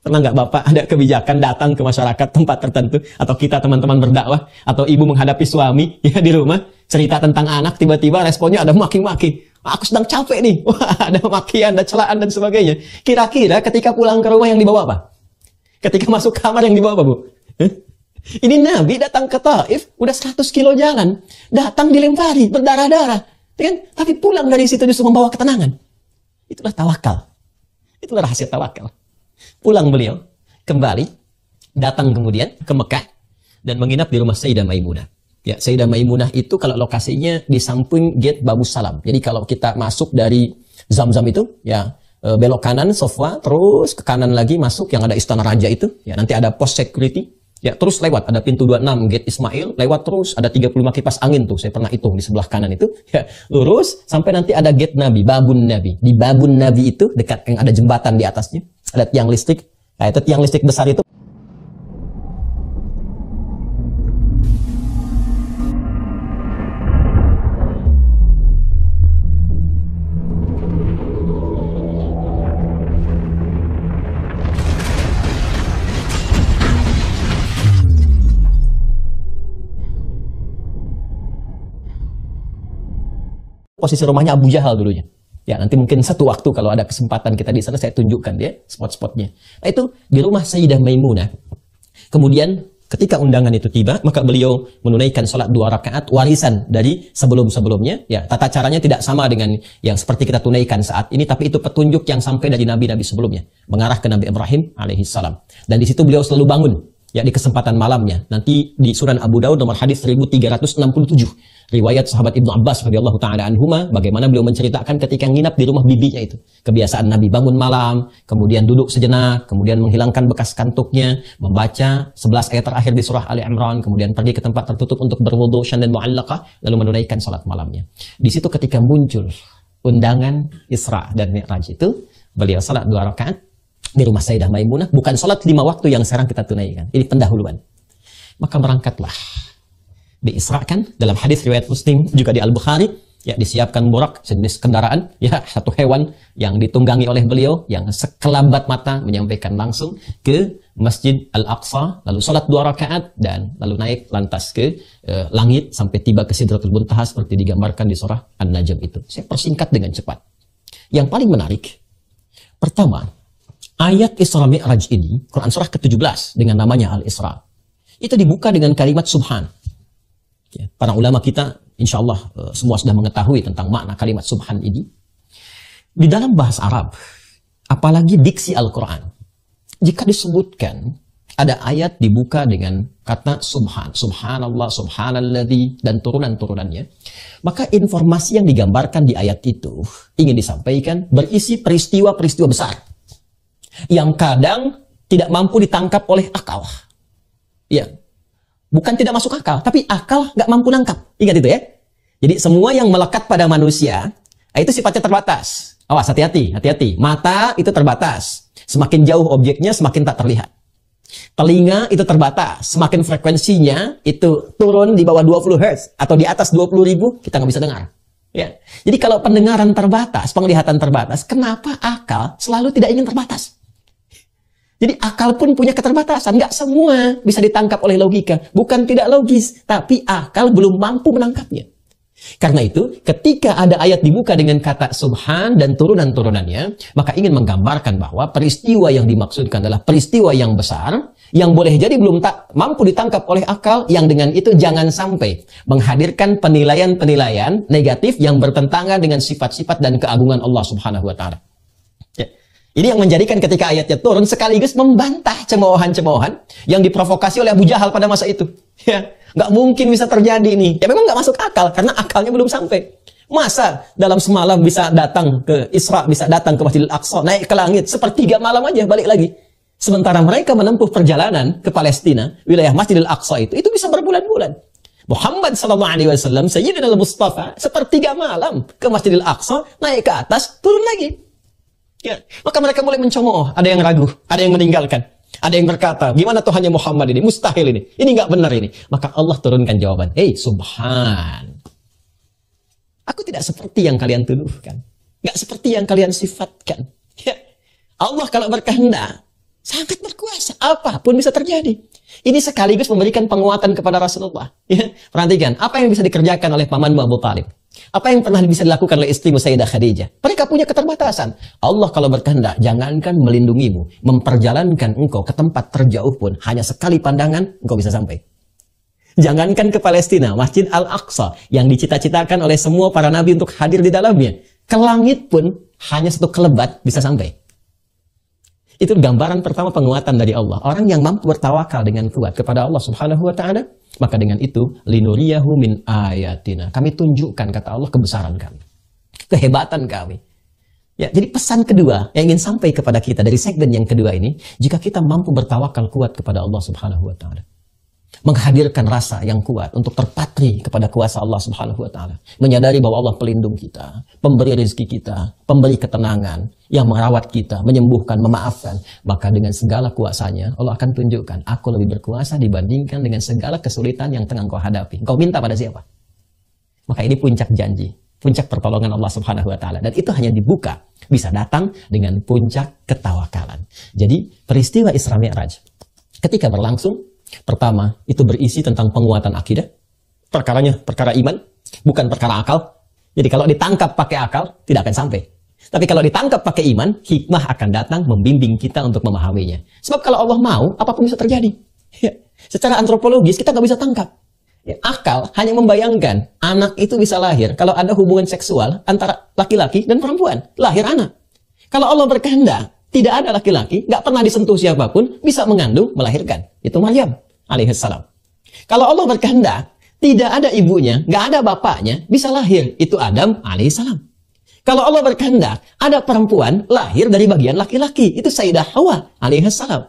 Pernah nggak Bapak ada kebijakan datang ke masyarakat tempat tertentu, atau kita teman-teman berdakwah, atau ibu menghadapi suami ya di rumah, cerita tentang anak, tiba-tiba responnya ada maki-maki. Aku sedang capek nih. Wah, ada makian, ada celaan dan sebagainya. Kira-kira ketika pulang ke rumah yang dibawa apa? Ketika masuk kamar yang dibawa apa, Bu? Ini Nabi datang ke Taif, udah 100 kilo jalan. Datang dilempari, berdarah-darah. Kan? Tapi pulang dari situ justru membawa ketenangan. Itulah tawakal. Itulah rahasia tawakal. Pulang beliau, kembali, datang kemudian ke Mekah, dan menginap di rumah Sayyidah Maimunah. Ya, Sayyidah Maimunah itu kalau lokasinya di samping gate Babus Salam. Jadi kalau kita masuk dari Zamzam itu, ya belok kanan Sofwa, terus ke kanan lagi masuk yang ada Istana Raja itu. Ya, nanti ada pos security. Ya, terus lewat ada pintu 26 gate Ismail, lewat terus ada 35 kipas angin tuh. Saya pernah hitung di sebelah kanan itu. Ya, lurus sampai nanti ada gate Nabi, Babun Nabi. Di Babun Nabi itu dekat yang ada jembatan di atasnya, ada tiang listrik. Nah, itu tiang listrik besar itu. Posisi rumahnya Abu Jahal dulunya. Ya, nanti mungkin satu waktu kalau ada kesempatan kita di sana saya tunjukkan ya spot-spotnya. Nah, itu di rumah Sayyidah Maimunah. Kemudian ketika undangan itu tiba, maka beliau menunaikan sholat 2 rakaat warisan dari sebelum-sebelumnya. Ya, tata caranya tidak sama dengan yang seperti kita tunaikan saat ini, tapi itu petunjuk yang sampai dari nabi-nabi sebelumnya, mengarah ke Nabi Ibrahim alaihissalam. Dan di situ beliau selalu bangun ya di kesempatan malamnya. Nanti di Sunan Abu Daud nomor hadis 1367. Riwayat sahabat Ibnu Abbas radhiyallahu taala anhuma, bagaimana beliau menceritakan ketika nginap di rumah bibinya itu. Kebiasaan Nabi bangun malam, kemudian duduk sejenak, kemudian menghilangkan bekas kantuknya, membaca 11 ayat terakhir di surah Ali Imran, kemudian pergi ke tempat tertutup untuk berwudu dan mu'allaqah, lalu menunaikan salat malamnya. Di situ ketika muncul undangan Isra dan Mi'raj itu, beliau salat 2 rakaat di rumah Sayyidah Maimunah, bukan salat 5 waktu yang sekarang kita tunaikan. Ini pendahuluan. Maka berangkatlah, diisrakan dalam hadis riwayat Muslim juga di Al-Bukhari, ya disiapkan burak, sejenis kendaraan, ya satu hewan yang ditunggangi oleh beliau yang sekelabat mata menyampaikan langsung ke Masjid Al-Aqsa, lalu salat 2 rakaat dan lalu naik lantas ke langit sampai tiba ke Sidratul Muntaha seperti digambarkan di surah An-Najm itu. Saya persingkat dengan cepat. Yang paling menarik, pertama, ayat Isra Mi'raj ini, Quran surah ke-17 dengan namanya Al-Isra, itu dibuka dengan kalimat Subhan. Ya, para ulama kita, insya Allah semua sudah mengetahui tentang makna kalimat Subhan ini. Di dalam bahasa Arab, apalagi diksi Al-Quran, jika disebutkan ada ayat dibuka dengan kata Subhan, Subhanallah, Subhanalladzi, dan turunan-turunannya, maka informasi yang digambarkan di ayat itu ingin disampaikan berisi peristiwa-peristiwa besar yang kadang tidak mampu ditangkap oleh akal. Ya. Bukan tidak masuk akal, tapi akal nggak mampu nangkap. Ingat itu ya. Jadi semua yang melekat pada manusia, itu sifatnya terbatas. Awas, hati-hati, hati-hati. Mata itu terbatas. Semakin jauh objeknya, semakin tak terlihat. Telinga itu terbatas. Semakin frekuensinya itu turun di bawah 20 Hz atau di atas 20.000, kita nggak bisa dengar. Ya. Jadi kalau pendengaran terbatas, penglihatan terbatas, kenapa akal selalu tidak ingin terbatas? Jadi akal pun punya keterbatasan. Nggak semua bisa ditangkap oleh logika. Bukan tidak logis, tapi akal belum mampu menangkapnya. Karena itu, ketika ada ayat dibuka dengan kata subhan dan turunan-turunannya, maka ingin menggambarkan bahwa peristiwa yang dimaksudkan adalah peristiwa yang besar, yang boleh jadi belum mampu ditangkap oleh akal, yang dengan itu jangan sampai menghadirkan penilaian-penilaian negatif yang bertentangan dengan sifat-sifat dan keagungan Allah Subhanahu wa Ta'ala. Ya. Ini yang menjadikan ketika ayatnya turun sekaligus membantah cemoohan-cemoohan yang diprovokasi oleh Abu Jahal pada masa itu. Ya, nggak mungkin bisa terjadi nih. Ya memang nggak masuk akal karena akalnya belum sampai. Masa dalam semalam bisa datang ke Isra, bisa datang ke Masjidil Aqsa, naik ke langit, sepertiga malam aja balik lagi. Sementara mereka menempuh perjalanan ke Palestina, wilayah Masjidil Aqsa itu bisa berbulan-bulan. Muhammad SAW, Sayyidina al-Mustafa, sepertiga malam ke Masjidil Aqsa, naik ke atas, turun lagi. Ya, maka mereka mulai mencemooh, ada yang ragu, ada yang meninggalkan, ada yang berkata, gimana Tuhannya Muhammad ini, mustahil ini nggak benar ini. Maka Allah turunkan jawaban, subhan, aku tidak seperti yang kalian tuduhkan, nggak seperti yang kalian sifatkan. Ya, Allah kalau berkehendak sangat berkuasa, apapun bisa terjadi. Ini sekaligus memberikan penguatan kepada Rasulullah. Ya, perhatikan, apa yang bisa dikerjakan oleh pamanmu Abu Talib? Apa yang pernah bisa dilakukan oleh istrimu Sayyidah Khadijah? Mereka punya keterbatasan. Allah kalau berkehendak, jangankan melindungimu, memperjalankan engkau ke tempat terjauh pun, hanya sekali pandangan, engkau bisa sampai. Jangankan ke Palestina, Masjid Al-Aqsa, yang dicita-citakan oleh semua para nabi untuk hadir di dalamnya, ke langit pun, hanya satu kelebat bisa sampai. Itu gambaran pertama penguatan dari Allah. Orang yang mampu bertawakal dengan kuat kepada Allah Subhanahu wa Ta'ala, maka dengan itu linuriyahu min ayatina. Kami tunjukkan, kata Allah, kebesaran kami, kehebatan kami. Ya, jadi pesan kedua yang ingin sampai kepada kita dari segmen yang kedua ini, jika kita mampu bertawakal kuat kepada Allah Subhanahu wa Ta'ala, menghadirkan rasa yang kuat untuk terpatri kepada kuasa Allah Subhanahu wa Ta'ala, menyadari bahwa Allah pelindung kita, pemberi rezeki kita, pemberi ketenangan, yang merawat kita, menyembuhkan, memaafkan, maka dengan segala kuasanya Allah akan tunjukkan, aku lebih berkuasa dibandingkan dengan segala kesulitan yang tengah engkau hadapi. Engkau minta pada siapa? Maka ini puncak janji, puncak pertolongan Allah Subhanahu wa Ta'ala, dan itu hanya dibuka, bisa datang dengan puncak ketawakalan. Jadi peristiwa Isra Mi'raj ketika berlangsung, pertama, itu berisi tentang penguatan akidah. Perkaranya perkara iman, bukan perkara akal. Jadi kalau ditangkap pakai akal, tidak akan sampai. Tapi kalau ditangkap pakai iman, hikmah akan datang membimbing kita untuk memahaminya. Sebab kalau Allah mau, apapun bisa terjadi. Ya. Secara antropologis, kita nggak bisa tangkap. Ya, akal hanya membayangkan, anak itu bisa lahir kalau ada hubungan seksual antara laki-laki dan perempuan. Lahir anak. Kalau Allah berkehendak, tidak ada laki-laki, nggak pernah disentuh siapapun, bisa mengandung, melahirkan. Itu Maryam alaihissalam. Kalau Allah berkehendak, tidak ada ibunya, nggak ada bapaknya, bisa lahir. Itu Adam alaihissalam. Kalau Allah berkehendak, ada perempuan lahir dari bagian laki-laki. Itu Sayyidah Hawa alaihissalam.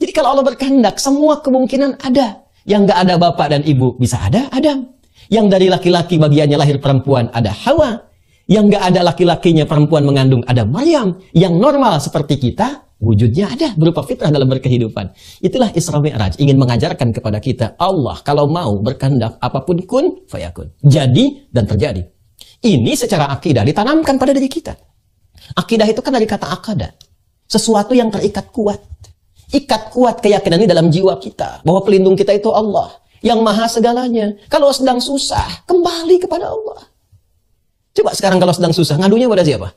Jadi kalau Allah berkehendak, semua kemungkinan ada. Yang nggak ada bapak dan ibu, bisa ada Adam. Yang dari laki-laki bagiannya lahir perempuan, ada Hawa. Yang nggak ada laki-lakinya perempuan mengandung, ada Maryam. Yang normal seperti kita, wujudnya ada berupa fitrah dalam berkehidupan. Itulah Isra Mi'raj, ingin mengajarkan kepada kita, Allah kalau mau berkehendak apapun kun fayakun. Jadi dan terjadi. Ini secara akidah ditanamkan pada diri kita. Akidah itu kan dari kata akada. Sesuatu yang terikat kuat. Ikat kuat keyakinan ini dalam jiwa kita. Bahwa pelindung kita itu Allah. Yang maha segalanya. Kalau sedang susah, kembali kepada Allah. Coba sekarang kalau sedang susah, ngadunya pada siapa?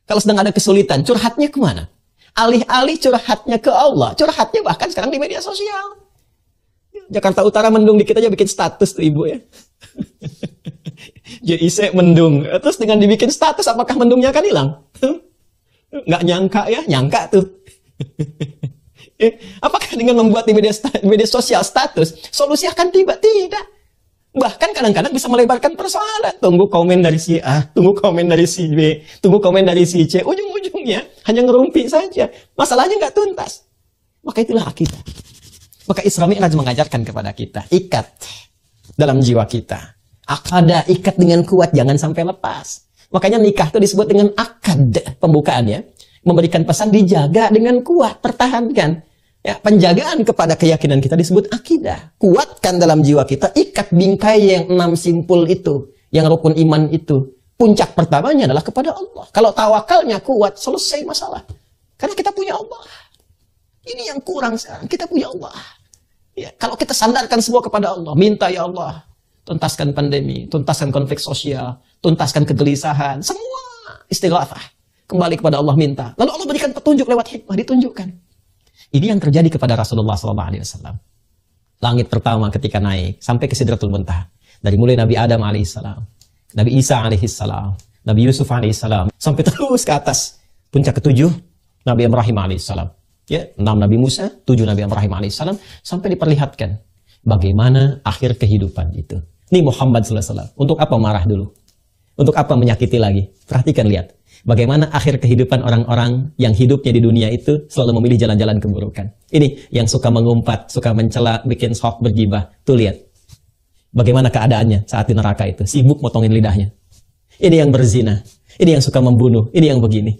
Kalau sedang ada kesulitan, curhatnya kemana? Alih-alih curhatnya ke Allah. Curhatnya bahkan sekarang di media sosial. Jakarta Utara mendung dikit aja bikin status tuh ibu ya. JIC mendung. Terus dengan dibikin status, apakah mendungnya akan hilang? Nggak nyangka ya, nyangka tuh. Apakah dengan membuat di media sosial status, solusi akan tiba? Tidak. Bahkan kadang-kadang bisa melebarkan persoalan. Tunggu komen dari si A, tunggu komen dari si B, tunggu komen dari si C. Ujung-ujungnya hanya ngerumpi saja. Masalahnya nggak tuntas. Maka itulah akidah. Maka Isra Mi'raj mengajarkan kepada kita, ikat dalam jiwa kita. Akad, ikat dengan kuat, jangan sampai lepas. Makanya nikah itu disebut dengan akad pembukaannya. Memberikan pesan dijaga dengan kuat, pertahankan. Ya, penjagaan kepada keyakinan kita disebut akidah. Kuatkan dalam jiwa kita, ikat bingkai yang 6 simpul itu, yang rukun iman itu. Puncak pertamanya adalah kepada Allah. Kalau tawakalnya kuat, selesai masalah. Karena kita punya Allah. Ini yang kurang sekarang. Kita punya Allah. Ya, kalau kita sandarkan semua kepada Allah, minta ya Allah, tuntaskan pandemi, tuntaskan konflik sosial, tuntaskan kegelisahan, semua istighatsah. Kembali kepada Allah minta. Lalu Allah berikan petunjuk lewat hikmah, ditunjukkan. Ini yang terjadi kepada Rasulullah SAW. Langit pertama ketika naik sampai ke Sidratul Muntaha. Dari mulai Nabi Adam alaihissalam, Nabi Isa alaihissalam, Nabi Yusuf alaihissalam, sampai terus ke atas. Puncak ketujuh, Nabi Ibrahim alaihissalam. Ya, 6 Nabi Musa, 7 Nabi Ibrahim alaihissalam, sampai diperlihatkan bagaimana akhir kehidupan itu. Ini Muhammad SAW. Untuk apa marah dulu? Untuk apa menyakiti lagi? Perhatikan, lihat. Bagaimana akhir kehidupan orang-orang yang hidupnya di dunia itu selalu memilih jalan-jalan keburukan. Ini yang suka mengumpat, suka mencela, bikin sok, bergibah. Tuh lihat. Bagaimana keadaannya saat di neraka itu. Sibuk motongin lidahnya. Ini yang berzina. Ini yang suka membunuh. Ini yang begini.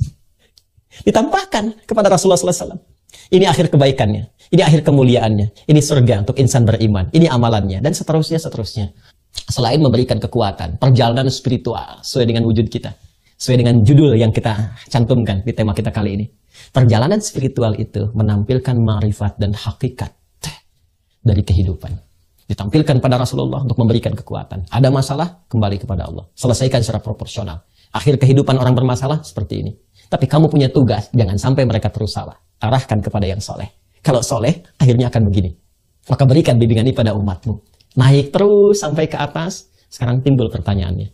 Ditampakkan kepada Rasulullah SAW. Ini akhir kebaikannya. Ini akhir kemuliaannya. Ini surga untuk insan beriman. Ini amalannya. Dan seterusnya, seterusnya. Selain memberikan kekuatan, perjalanan spiritual sesuai dengan wujud kita. Sesuai dengan judul yang kita cantumkan di tema kita kali ini. Perjalanan spiritual itu menampilkan ma'rifat dan hakikat dari kehidupan. Ditampilkan pada Rasulullah untuk memberikan kekuatan. Ada masalah, kembali kepada Allah. Selesaikan secara proporsional. Akhir kehidupan orang bermasalah seperti ini. Tapi kamu punya tugas, jangan sampai mereka terus salah. Arahkan kepada yang soleh. Kalau soleh, akhirnya akan begini. Maka berikan bimbingan ini pada umatmu. Naik terus sampai ke atas. Sekarang timbul pertanyaannya.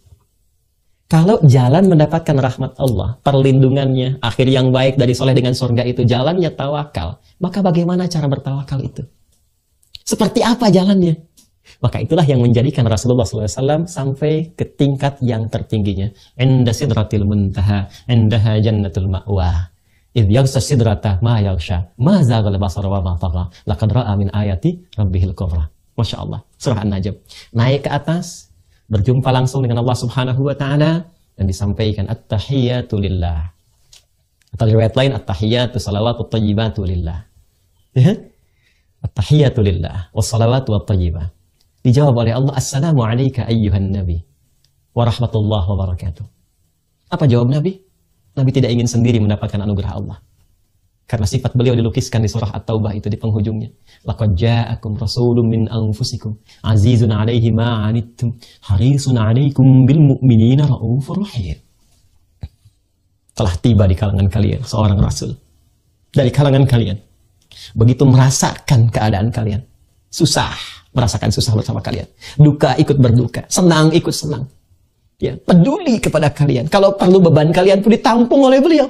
Kalau jalan mendapatkan rahmat Allah, perlindungannya, akhir yang baik dari soleh dengan surga itu, jalannya tawakal. Maka bagaimana cara bertawakal itu? Seperti apa jalannya? Maka itulah yang menjadikan Rasulullah SAW sampai ke tingkat yang tertingginya. Inda sidratil muntaha, indaha jannatul ma'wa. Idh yaghsha sidrata ma yaghsha, ma zaghal basar wa ma tagha, laqad ra'a min ayati rabbihil kubra. Masya Allah. Surah An-Najm. Naik ke atas, berjumpa langsung dengan Allah Subhanahu wa Ta'ala, dan disampaikan at-tahiyyatu lillah. Atau di riwayat lain, at-tahiyyatu salawatu tayyibatu lillah. Ya? At-tahiyyatu lillah wa salawatu wa tayyibah. Dijawab oleh Allah, assalamu alayka ayyuhan nabi wa rahmatullahi wa barakatuh. Apa jawab Nabi? Nabi tidak ingin sendiri mendapatkan anugerah Allah. Karena sifat beliau dilukiskan di surah At-Taubah itu di penghujungnya. Laqad ja'akum rasulun min anfusikum azizun 'alaihi ma 'anittum harisun 'alaikum bil mu'minina raufur rahim. Telah tiba di kalangan kalian seorang rasul dari kalangan kalian. Begitu merasakan keadaan kalian, susah, merasakan susah bersama kalian. Duka ikut berduka, senang ikut senang. Ya, peduli kepada kalian. Kalau perlu beban kalian pun ditampung oleh beliau.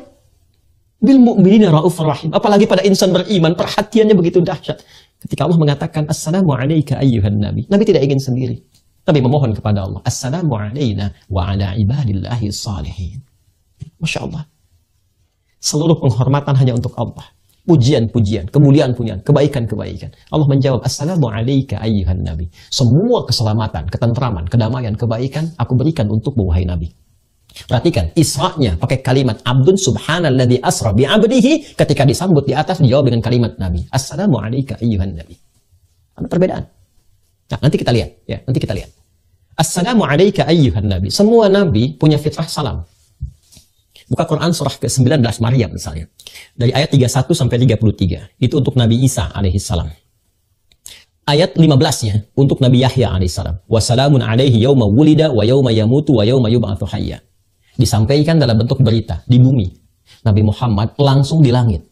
Bil mu'minina raufur rahim. Apalagi pada insan beriman, perhatiannya begitu dahsyat. Ketika Allah mengatakan assalamu alayka ayyuhan nabi. Nabi tidak ingin sendiri. Nabi memohon kepada Allah. Assalamu alayna wa ala ibadillahi salihin. Masya Allah. Seluruh penghormatan hanya untuk Allah. Pujian-pujian, kemuliaan-pujian, kebaikan-kebaikan. Allah menjawab, assalamu alayka ayyuhan nabi. Semua keselamatan, ketentraman, kedamaian, kebaikan, aku berikan untukmu wahai Nabi. Perhatikan, Isra'nya pakai kalimat Abdun subhanalladzi asra bi'abdihi. Ketika disambut di atas, dijawab dengan kalimat Nabi. Assalamu alayka ayyuhan nabi. Ada perbedaan. Nah, nanti kita lihat. Ya, nanti kita lihat. Assalamu alayka ayyuhan nabi. Semua Nabi punya fitrah salam. Buka Quran surah ke-19 Maryam misalnya. Dari ayat 31 sampai 33. Itu untuk Nabi Isa alaihissalam. Ayat 15-nya untuk Nabi Yahya alaihissalam. Wassalamun alaihi yawma wulida wa yawma yamutu wa yawma yub'atsu hayya. Disampaikan dalam bentuk berita di bumi. Nabi Muhammad langsung di langit.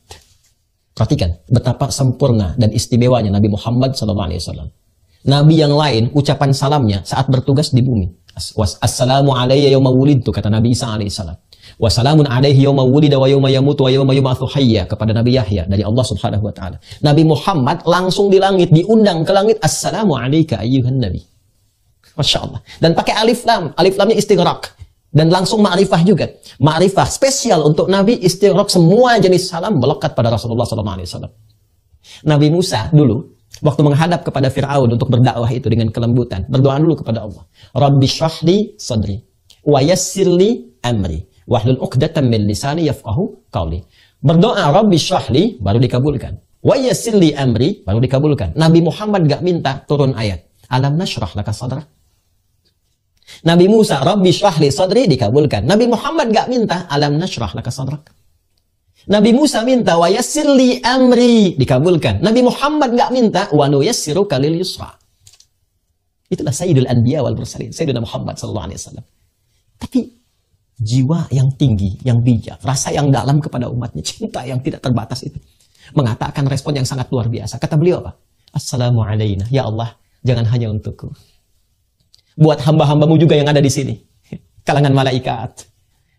Perhatikan betapa sempurna dan istimewanya Nabi Muhammad SAW. Nabi yang lain ucapan salamnya saat bertugas di bumi. Assalamu alayya yawma wulidtu, kata Nabi Isa alaihissalam. Wassalamun alaihi yawma wulida wa yawma yamutu wa yawma yub'atsu hayya, kepada Nabi Yahya dari Allah Subhanahu wa Ta'ala. Nabi Muhammad langsung di langit, diundang ke langit. Assalamu alayka ayyuhan nabi. Masya Allah. Dan pakai alif lam. Alif lamnya istighraq. Dan langsung ma'rifah juga. Ma'rifah spesial untuk Nabi, istighraq, semua jenis salam melekat pada Rasulullah SAW. Nabi Musa dulu, waktu menghadap kepada Fir'aun untuk berdakwah itu dengan kelembutan, berdoa dulu kepada Allah. Rabbi shrahli sadri wa yassirli amri wahlul 'uqdatam min lisani yafqahu qawli. Berdoa Rabbi shrahli baru dikabulkan. Wa yassirli amri baru dikabulkan. Nabi Muhammad gak minta turun ayat. Alam nashrah laka sadrak. Nabi Musa, Rabbi shrahli sadri, dikabulkan. Nabi Muhammad gak minta, alam nashrah laka sadrak. Nabi Musa minta wa yassir li amri, dikabulkan. Nabi Muhammad nggak minta wa nuyassiruka lil yusra. Itulah Sayyidul Anbiya wal Mursalin, Sayyidina Muhammad sallallahu alaihi wasallam. Tapi jiwa yang tinggi, yang bijak, rasa yang dalam kepada umatnya, cinta yang tidak terbatas itu, mengatakan respon yang sangat luar biasa. Kata beliau apa? Assalamu alayna, ya Allah, jangan hanya untukku. Buat hamba-hambamu juga yang ada di sini. Kalangan malaikat.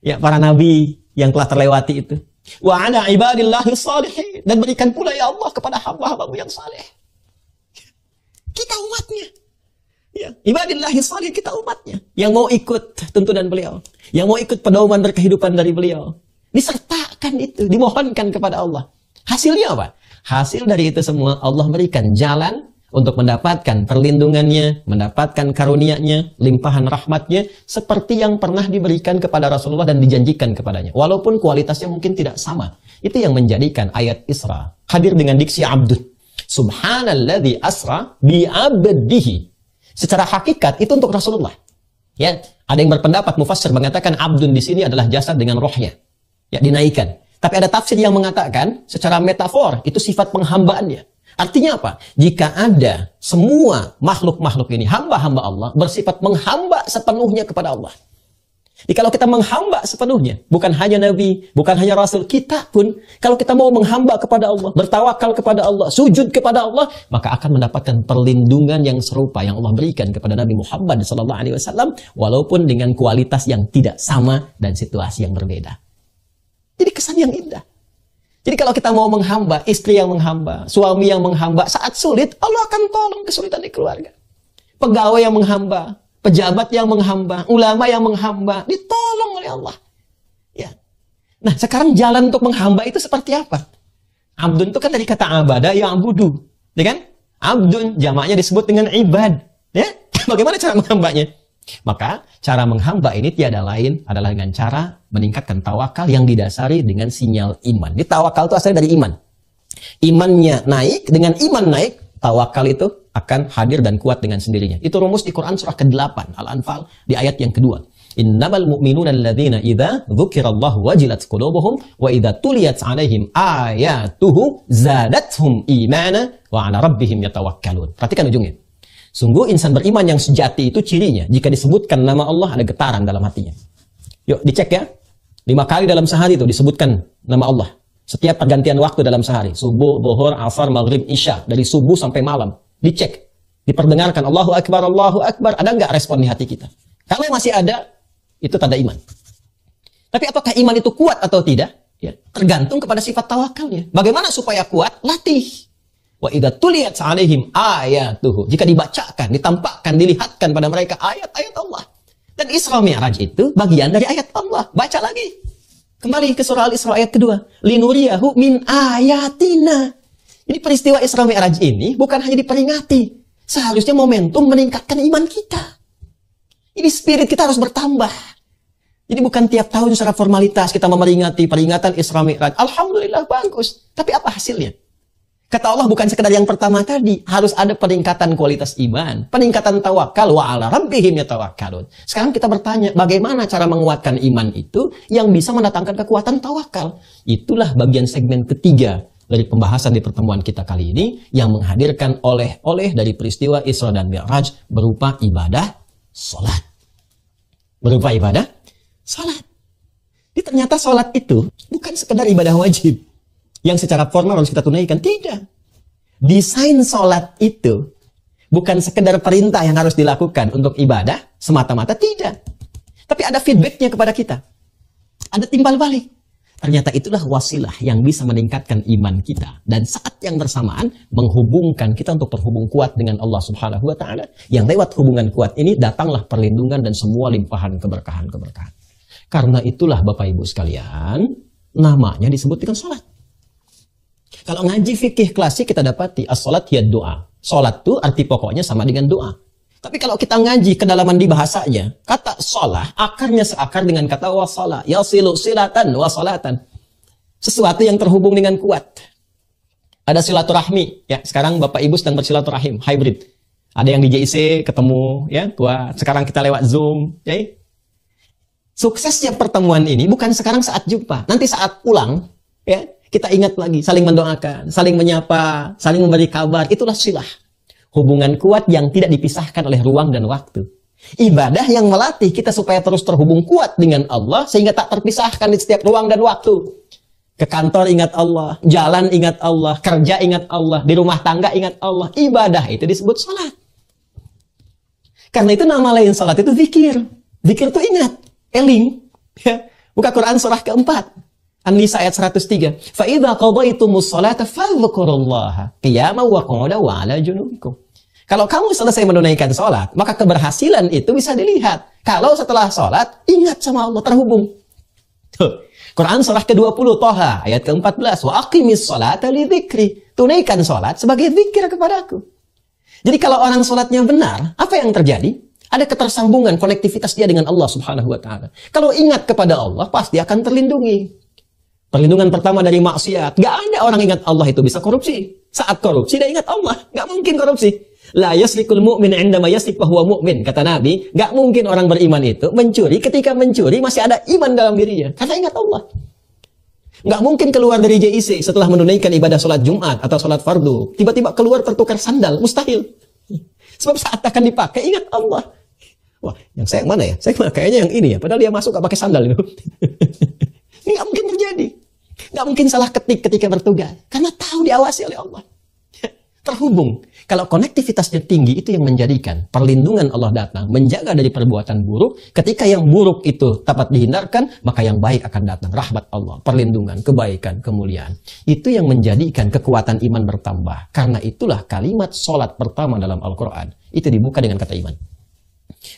Ya, para nabi yang telah terlewati itu. Wa ala ibadillahi shalihin. Dan berikan pula ya Allah kepada hamba-hambamu yang saleh. Kita umatnya. Ya, ibadillahi shalihin, kita umatnya. Yang mau ikut tuntunan beliau. Yang mau ikut pedoman berkehidupan dari beliau. Disertakan itu, dimohonkan kepada Allah. Hasilnya apa? Hasil dari itu semua Allah berikan jalan untuk mendapatkan perlindungannya, mendapatkan karunia-Nya, limpahan rahmatnya, seperti yang pernah diberikan kepada Rasulullah dan dijanjikan kepadanya. Walaupun kualitasnya mungkin tidak sama. Itu yang menjadikan ayat Isra hadir dengan diksi abdun. Subhanalladzi asra bi'abdihi. Secara hakikat itu untuk Rasulullah. Ya, ada yang berpendapat mufassir mengatakan abdun di sini adalah jasad dengan rohnya. Ya, dinaikkan. Tapi ada tafsir yang mengatakan secara metafor itu sifat penghambaannya. Artinya apa? Jika ada semua makhluk-makhluk ini, hamba-hamba Allah, bersifat menghamba sepenuhnya kepada Allah. Jadi kalau kita menghamba sepenuhnya, bukan hanya Nabi, bukan hanya Rasul, kita pun, kalau kita mau menghamba kepada Allah, bertawakal kepada Allah, sujud kepada Allah, maka akan mendapatkan perlindungan yang serupa yang Allah berikan kepada Nabi Muhammad SAW, walaupun dengan kualitas yang tidak sama dan situasi yang berbeda. Jadi kesan yang indah. Jadi kalau kita mau menghamba, istri yang menghamba, suami yang menghamba, saat sulit, Allah akan tolong kesulitan di keluarga. Pegawai yang menghamba, pejabat yang menghamba, ulama yang menghamba, ditolong oleh Allah. Ya. Nah, sekarang jalan untuk menghamba itu seperti apa? Abdun itu kan dari kata abada, ya abudu. Ya kan? Abdun, jamaknya disebut dengan ibad. Ya? Bagaimana cara menghambanya? Maka cara menghamba ini tiada lain adalah dengan cara meningkatkan tawakal yang didasari dengan sinyal iman. Di tawakal itu asalnya dari iman. Imannya naik, dengan iman naik, tawakal itu akan hadir dan kuat dengan sendirinya. Itu rumus di Quran surah ke-8 Al-Anfal di ayat yang kedua. Innamal mu'minuna alladzina idza dzukirallahu wajilat qulubuhum wa idza tuliyat 'alaihim ayatuhu zadatuhum imana wa 'ala rabbihim yatawakkalun. Perhatikan ujungnya. Sungguh insan beriman yang sejati itu cirinya, jika disebutkan nama Allah ada getaran dalam hatinya. Yuk dicek ya. 5 kali dalam sehari itu disebutkan nama Allah. Setiap pergantian waktu dalam sehari. Subuh, zuhur, asar, maghrib, isya. Dari subuh sampai malam. Dicek. Diperdengarkan Allahu Akbar, Allahu Akbar. Ada nggak respon di hati kita? Kalau masih ada, itu tanda iman. Tapi apakah iman itu kuat atau tidak? Ya, tergantung kepada sifat tawakalnya. Bagaimana supaya kuat? Latih. Wa idza tuliyat 'alaihim ayatuhu. Jika dibacakan, ditampakkan, dilihatkan pada mereka ayat-ayat Allah. Dan Isra Mi'raj itu bagian dari ayat Allah. Baca lagi. Kembali ke surah Al-Isra ayat kedua. Linuriyahu min ayatina. Ini peristiwa Isra Mi'raj ini bukan hanya diperingati. Seharusnya momentum meningkatkan iman kita. Ini spirit kita harus bertambah. Jadi bukan tiap tahun secara formalitas kita memperingati peringatan Isra Mi'raj. Alhamdulillah bagus. Tapi apa hasilnya? Kata Allah bukan sekedar yang pertama tadi, harus ada peningkatan kualitas iman, peningkatan tawakal, wa 'ala rabbihim yatawakkalun. Sekarang kita bertanya, bagaimana cara menguatkan iman itu yang bisa mendatangkan kekuatan tawakal? Itulah bagian segmen ketiga dari pembahasan di pertemuan kita kali ini yang menghadirkan oleh-oleh dari peristiwa Isra dan Mi'raj berupa ibadah salat. Berupa ibadah salat. Jadi ternyata salat itu bukan sekedar ibadah wajib yang secara formal harus kita tunaikan. Tidak. Desain sholat itu bukan sekedar perintah yang harus dilakukan untuk ibadah semata-mata, tidak. Tapi ada feedbacknya kepada kita. Ada timbal balik. Ternyata itulah wasilah yang bisa meningkatkan iman kita. Dan saat yang bersamaan menghubungkan kita untuk terhubung kuat dengan Allah Subhanahu wa Ta'ala. Yang lewat hubungan kuat ini datanglah perlindungan dan semua limpahan keberkahan-keberkahan. Karena itulah Bapak Ibu sekalian, namanya disebut dengan sholat. Kalau ngaji fikih klasik kita dapati as-salat hiya doa. Salat itu arti pokoknya sama dengan doa. Tapi kalau kita ngaji kedalaman di bahasanya, kata salah akarnya seakar dengan kata wasala, yasilu silatan wasalatan. Sesuatu yang terhubung dengan kuat. Ada silaturahmi, ya. Sekarang Bapak Ibu sedang bersilaturahim, hybrid. Ada yang di JIC ketemu, ya, kuat. Sekarang kita lewat Zoom, ya. Suksesnya pertemuan ini bukan sekarang saat jumpa, nanti saat pulang. Ya, kita ingat lagi, saling mendoakan, saling menyapa, saling memberi kabar. Itulah silah. Hubungan kuat yang tidak dipisahkan oleh ruang dan waktu. Ibadah yang melatih kita supaya terus terhubung kuat dengan Allah sehingga tak terpisahkan di setiap ruang dan waktu. Ke kantor ingat Allah, jalan ingat Allah, kerja ingat Allah, di rumah tangga ingat Allah. Ibadah itu disebut salat. Karena itu nama lain salat itu zikir. Zikir itu ingat, eling. Ya. Buka Quran surah keempat. An-Nisa ayat 103. Fa idza qadaytumus salata fadhkurullaha qiyaman wa qu'udan wa 'ala junubikum. Kalau kamu selesai menunaikan salat, maka keberhasilan itu bisa dilihat. Kalau setelah salat, ingat sama Allah, terhubung. Tuh. Quran surah ke-20 Thaha ayat ke-14. Wa aqimis salata li dzikri. Tunaikan salat sebagai zikir kepadaku. Jadi kalau orang salatnya benar, apa yang terjadi? Ada ketersambungan, konektivitas dia dengan Allah Subhanahu wa taala. Kalau ingat kepada Allah, pasti akan terlindungi. Perlindungan pertama dari maksiat. Gak ada orang ingat Allah itu bisa korupsi. Saat korupsi dia ingat Allah. Gak mungkin korupsi. La yasrikul mu'min indama yasrik fahuwa mu'min. Kata Nabi, gak mungkin orang beriman itu mencuri ketika mencuri masih ada iman dalam dirinya. Karena ingat Allah. Gak mungkin keluar dari JIC setelah menunaikan ibadah sholat Jumat atau sholat fardu. Tiba-tiba keluar tertukar sandal. Mustahil. Sebab saat akan dipakai ingat Allah. Wah, yang saya mana ya? Saya kayaknya yang ini ya. Padahal dia masuk gak pakai sandal itu. Ini gak mungkin terjadi. Gak mungkin salah ketik ketika bertugas. Karena tahu diawasi oleh Allah. Terhubung. Kalau konektivitasnya tinggi, itu yang menjadikan perlindungan Allah datang. Menjaga dari perbuatan buruk. Ketika yang buruk itu dapat dihindarkan, maka yang baik akan datang. Rahmat Allah, perlindungan, kebaikan, kemuliaan. Itu yang menjadikan kekuatan iman bertambah. Karena itulah kalimat sholat pertama dalam Al-Quran. Itu dibuka dengan kata iman.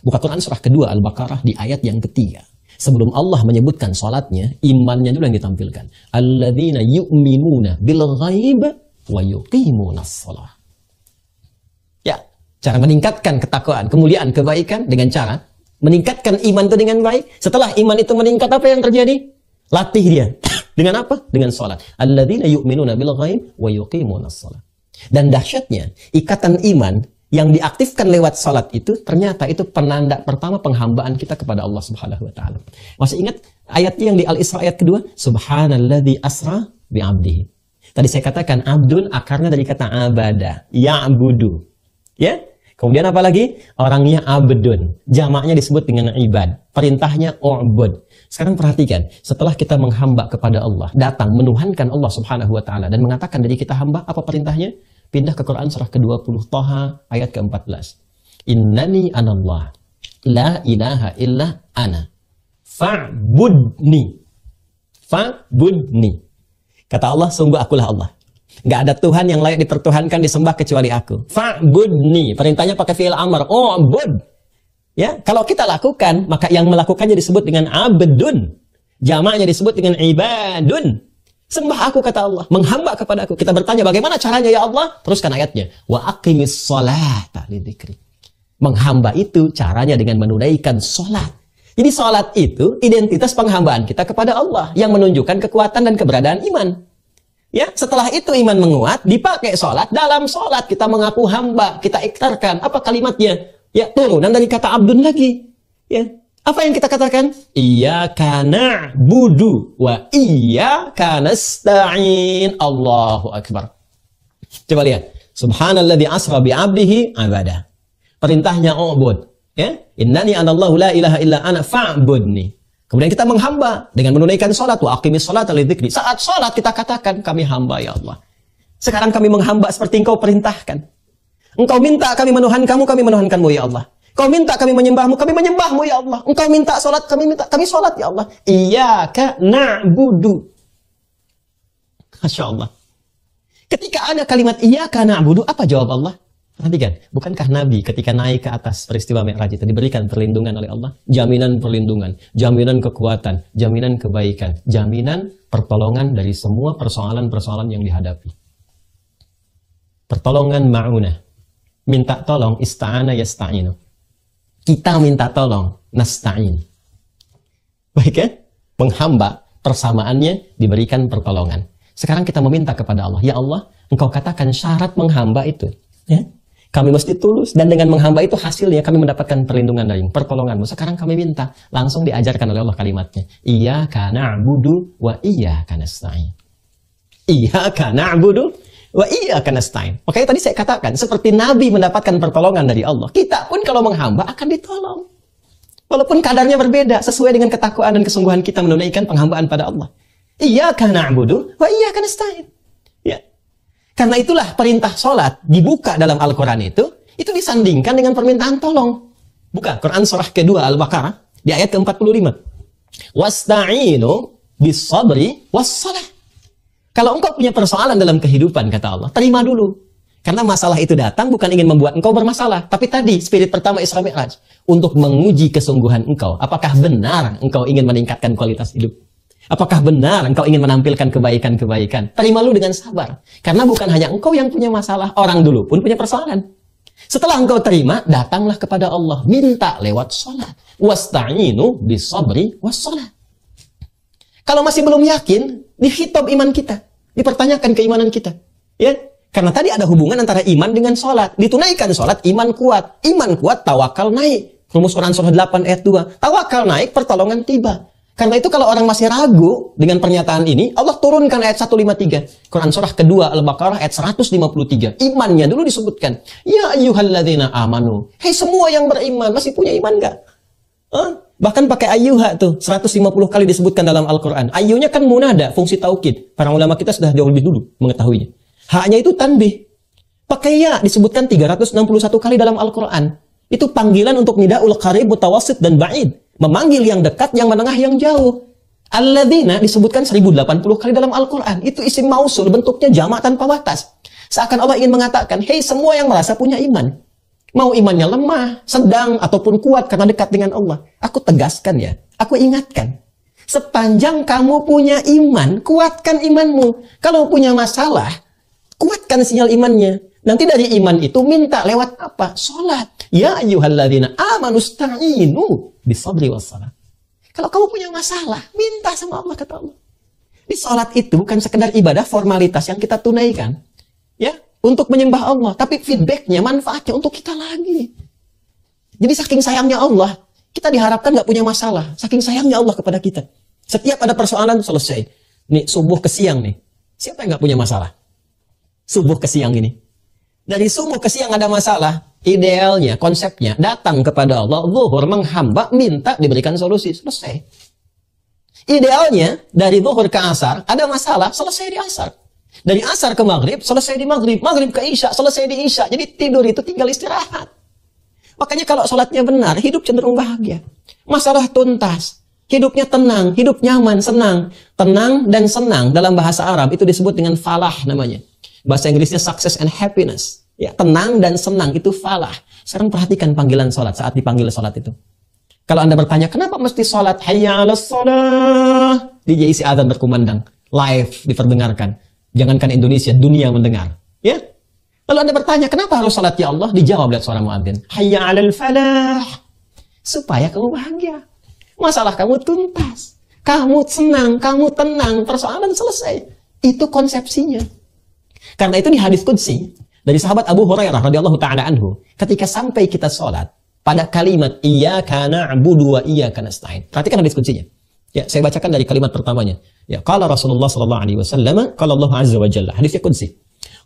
Buka Quran surah kedua Al-Baqarah di ayat yang ketiga. Sebelum Allah menyebutkan sholatnya, imannya dulu yang ditampilkan. Alladzina yu'minuna bil ghaib wa yuqimunas shalah. Ya, cara meningkatkan ketakwaan, kemuliaan, kebaikan dengan cara meningkatkan iman itu dengan baik. Setelah iman itu meningkat, apa yang terjadi? Latih dia. Dengan apa? Dengan sholat. Alladzina yu'minuna bil ghaib wa yuqimunas shalah. Dan dahsyatnya, ikatan iman yang diaktifkan lewat salat itu ternyata itu penanda pertama penghambaan kita kepada Allah Subhanahu wa taala. Masih ingat ayatnya yang di Al-Isra ayat kedua? Subhanalladzi asra bi 'abdihi. Tadi saya katakan abdun akarnya dari kata abada, ya'budu. Ya? Kemudian apa lagi? Orangnya abdun. Jamaknya disebut dengan ibad. Perintahnya u'bud. Sekarang perhatikan, setelah kita menghamba kepada Allah, datang menuhankan Allah Subhanahu wa taala dan mengatakan dari kita hamba, apa perintahnya? Pindah ke Quran surah ke-20 Thaha ayat ke-14. Innani anallah la ilaha illa ana fa'budni. Fa'budni. Kata Allah, sungguh akulah Allah. Gak ada Tuhan yang layak dipertuhankan disembah kecuali aku. Fa'budni. Perintahnya pakai fi'il amr. U'bud. Ya, kalau kita lakukan, maka yang melakukannya disebut dengan abdun. Jamaknya disebut dengan ibadun. Sembah aku, kata Allah, menghamba kepada aku. Kita bertanya bagaimana caranya ya Allah? Teruskan ayatnya. Wa aqimis sholata lidzikri. Menghamba itu caranya dengan menunaikan sholat. Jadi sholat itu identitas penghambaan kita kepada Allah yang menunjukkan kekuatan dan keberadaan iman. Ya, setelah itu iman menguat, dipakai sholat. Dalam sholat kita mengaku hamba, kita ikrarkan. Apa kalimatnya? Ya, turunan dari kata abdun lagi. Ya. Apa yang kita katakan? Iyyaka na'budu wa iyyaka nasta'in. Allahu Akbar. Coba lihat. Subhanalladzi asra bi 'abdihi 'abada. Perintahnya ubud, ya. Innani anallahu la ilaha illa ana fa'budni. Kemudian kita menghamba dengan menunaikan salat, wa aqimis salata lidzikri. Saat salat kita katakan kami hamba ya Allah. Sekarang kami menghamba seperti Engkau perintahkan. Engkau minta kami menuhan kamu, kami menuhankanmu ya Allah. Kau minta kami menyembahmu, kami menyembahmu ya Allah. Engkau minta sholat, kami sholat ya Allah. Iyyaka na'budu. Masya Allah. Ketika ada kalimat iyyaka na'budu, apa jawab Allah? Perhatikan, bukankah Nabi ketika naik ke atas peristiwa Mi'raj itu diberikan perlindungan oleh Allah? Jaminan perlindungan, jaminan kekuatan, jaminan kebaikan, jaminan pertolongan dari semua persoalan-persoalan yang dihadapi. Pertolongan ma'unah. Minta tolong, ista'ana yasta'inu. Kita minta tolong, nasta'in. Baik ya? Menghamba, persamaannya diberikan pertolongan. Sekarang kita meminta kepada Allah, ya Allah, Engkau katakan syarat menghamba itu. Ya? Kami mesti tulus, dan dengan menghamba itu hasilnya kami mendapatkan perlindungan dari pertolonganmu. Sekarang kami minta, langsung diajarkan oleh Allah kalimatnya. Iyyaka na'budu wa iyyaka nasta'in. Iyyaka na'budu wa iyyaka nasta'in. Makanya tadi saya katakan, seperti Nabi mendapatkan pertolongan dari Allah, kita pun kalau menghamba akan ditolong. Walaupun kadarnya berbeda, sesuai dengan ketakwaan dan kesungguhan kita menunaikan penghambaan pada Allah. Iyyaka na'budu wa iyyaka nasta'in. Ya. Karena itulah perintah sholat dibuka dalam Al-Quran itu disandingkan dengan permintaan tolong. Buka Quran surah kedua Al-Baqarah di ayat ke-45. Wasta'inu bis-sabri was-salah. Kalau engkau punya persoalan dalam kehidupan, kata Allah, terima dulu. Karena masalah itu datang bukan ingin membuat engkau bermasalah. Tapi tadi, spirit pertama Isra Mi'raj. Untuk menguji kesungguhan engkau. Apakah benar engkau ingin meningkatkan kualitas hidup? Apakah benar engkau ingin menampilkan kebaikan-kebaikan? Terima lu dengan sabar. Karena bukan hanya engkau yang punya masalah. Orang dulu pun punya persoalan. Setelah engkau terima, datanglah kepada Allah. Minta lewat sholat. Wasta'inu bis-sabri was-salat. Kalau masih belum yakin, dihitab iman kita. Dipertanyakan keimanan kita. Ya. Karena tadi ada hubungan antara iman dengan sholat. Ditunaikan sholat, iman kuat. Iman kuat, tawakal naik. Rumus Quran surah 8 ayat 2. Tawakal naik, pertolongan tiba. Karena itu kalau orang masih ragu dengan pernyataan ini, Allah turunkan ayat 153. Quran surah kedua Al-Baqarah ayat 153. Imannya dulu disebutkan. Ya ayyuhalladzina amanu. Hei semua yang beriman, masih punya iman nggak? Bahkan pakai ayyuha tuh, 150 kali disebutkan dalam Al-Quran. Ayyunya kan munada, fungsi taukid. Para ulama kita sudah jauh lebih dulu mengetahuinya. Haknya itu tanbih. Pakai ya disebutkan 361 kali dalam Al-Quran. Itu panggilan untuk nida'ul qarib, mutawassit, dan ba'id. Memanggil yang dekat, yang menengah, yang jauh. Alladzina disebutkan 1080 kali dalam Al-Quran. Itu isim mausul, bentuknya jamak tanpa batas. Seakan Allah ingin mengatakan, hei semua yang merasa punya iman. Mau imannya lemah, sedang, ataupun kuat karena dekat dengan Allah. Aku tegaskan ya, aku ingatkan. Sepanjang kamu punya iman, kuatkan imanmu. Kalau punya masalah, kuatkan sinyal imannya. Nanti dari iman itu minta lewat apa? Sholat. Ya ayyuhalladzina amanu sta'inu bis-sabri was-salat. Kalau kamu punya masalah, minta sama Allah, kata Allah. Di sholat itu bukan sekedar ibadah formalitas yang kita tunaikan. Ya, untuk menyembah Allah. Tapi feedbacknya, manfaatnya untuk kita lagi. Jadi saking sayangnya Allah, kita diharapkan nggak punya masalah. Saking sayangnya Allah kepada kita. Setiap ada persoalan, selesai. Nih, subuh ke siang nih. Siapa yang nggak punya masalah? Subuh ke siang ini. Dari subuh ke siang ada masalah. Idealnya, konsepnya, datang kepada Allah, zuhur menghamba, minta diberikan solusi. Selesai. Idealnya, dari zuhur ke asar, ada masalah, selesai di asar. Dari asar ke maghrib, selesai di maghrib. Maghrib ke isya, selesai di isya. Jadi tidur itu tinggal istirahat. Makanya kalau sholatnya benar, hidup cenderung bahagia. Masalah tuntas. Hidupnya tenang, hidup nyaman, senang. Tenang dan senang dalam bahasa Arab itu disebut dengan falah namanya. Bahasa Inggrisnya success and happiness. Ya, tenang dan senang itu falah. Sekarang perhatikan panggilan sholat saat dipanggil sholat itu. Kalau Anda bertanya, kenapa mesti sholat? Hayya 'alas sholah. DJ isi azan berkumandang. Live diperdengarkan. Jangankan Indonesia, dunia mendengar. Ya. Lalu Anda bertanya, kenapa harus sholat ya Allah? Dijawab oleh seorang muadzin. Hayya 'alal falah. Supaya kamu bahagia. Masalah kamu tuntas. Kamu senang, kamu tenang. Persoalan selesai. Itu konsepsinya. Karena itu di hadis qudsi dari sahabat Abu Hurairah radhiyallahu taala anhu, ketika sampai kita sholat pada kalimat iyyaka na'budu wa iyyaka nasta'in. Perhatikan hadis qudzinya. Ya, saya bacakan dari kalimat pertamanya. Ya, qala Rasulullah sallallahu alaihi wasallam, qala Allah azza wa jalla. Hadisnya qudsi.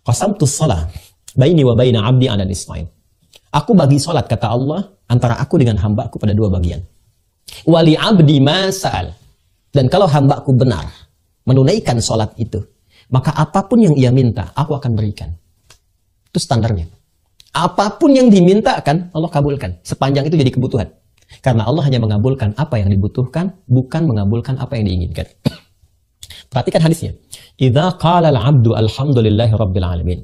Qasamtu shalah baini wa baina 'abdi 'ala nisfain. Aku bagi salat, kata Allah, antara aku dengan hamba-Ku pada dua bagian. Wa li 'abdi ma sa'al. Dan kalau hamba-Ku benar menunaikan salat itu, maka apapun yang ia minta, aku akan berikan. Itu standarnya. Apapun yang dimintakan, Allah kabulkan. Sepanjang itu jadi kebutuhan. Karena Allah hanya mengabulkan apa yang dibutuhkan, bukan mengabulkan apa yang diinginkan. Perhatikan hadisnya. Idza qala al-'abdu alhamdulillahi rabbil alamin.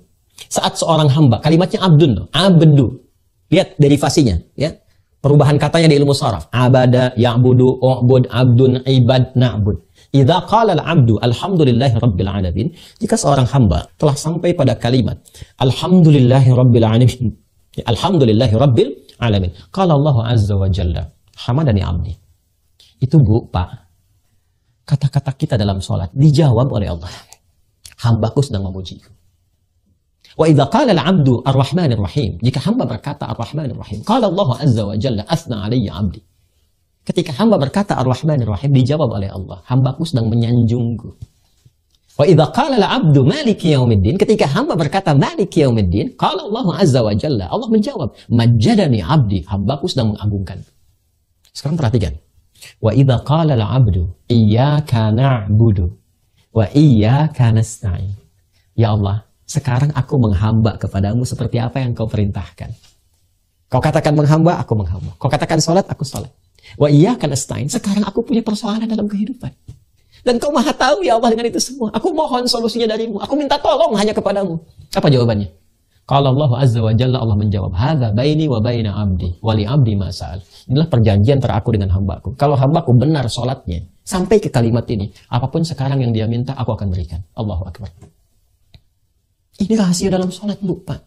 Saat seorang hamba, kalimatnya abdun, abdu. Lihat derivasinya, ya. Perubahan katanya di ilmu sharaf. Abada, ya'budu, u'bud, abdun, ibad, na'bud. Idza qala al-'abdu alhamdulillahi rabbil alamin, jika seorang hamba telah sampai pada kalimat alhamdulillahi rabbil alamin, alhamdulillahi rabbil alamin, qala Allah azza wa jalla hamadani 'abdi. Itu Bu, Pak, kata-kata kita dalam sholat dijawab oleh Allah. Hambaku sedang memujiku. Wa idza qala al-'abdu ar-rahmanir rahim, jika hamba berkata ar-rahmanir rahim, qala Allah azza wa jalla athna 'alayya 'abdi. Ketika hamba berkata Ar-Rahmanir Rahim, dijawab oleh Allah, hambaku sedang menyanjungku. Wa idza qala al-'abdu maliki yaumiddin, ketika hamba berkata maliki yaumiddin, qala Allah azza wa jalla, Allah menjawab, majjadani 'abdi, hambaku sedang mengagungkan. Sekarang perhatikan. Wa idza qala al-'abdu iyyaka na'budu wa iyyaka nasta'in. Ya Allah, sekarang aku menghamba kepadamu seperti apa yang kau perintahkan. Kau katakan menghamba, aku menghamba. Kau katakan salat, aku salat. Wa iyyaka nasta'in, sekarang aku punya persoalan dalam kehidupan. Dan kau maha tahu ya Allah dengan itu semua. Aku mohon solusinya darimu. Aku minta tolong hanya kepadamu. Apa jawabannya? Kalau Allah azza wa jalla, Allah menjawab, hadza baini wa baina abdi wa li abdi ma sa'al. Inilah perjanjian antara aku dengan hambaku. Kalau hambaku benar salatnya sampai ke kalimat ini, apapun sekarang yang dia minta, aku akan berikan. Allahu akbar. Ini rahasia dalam salat, Bu, Pak.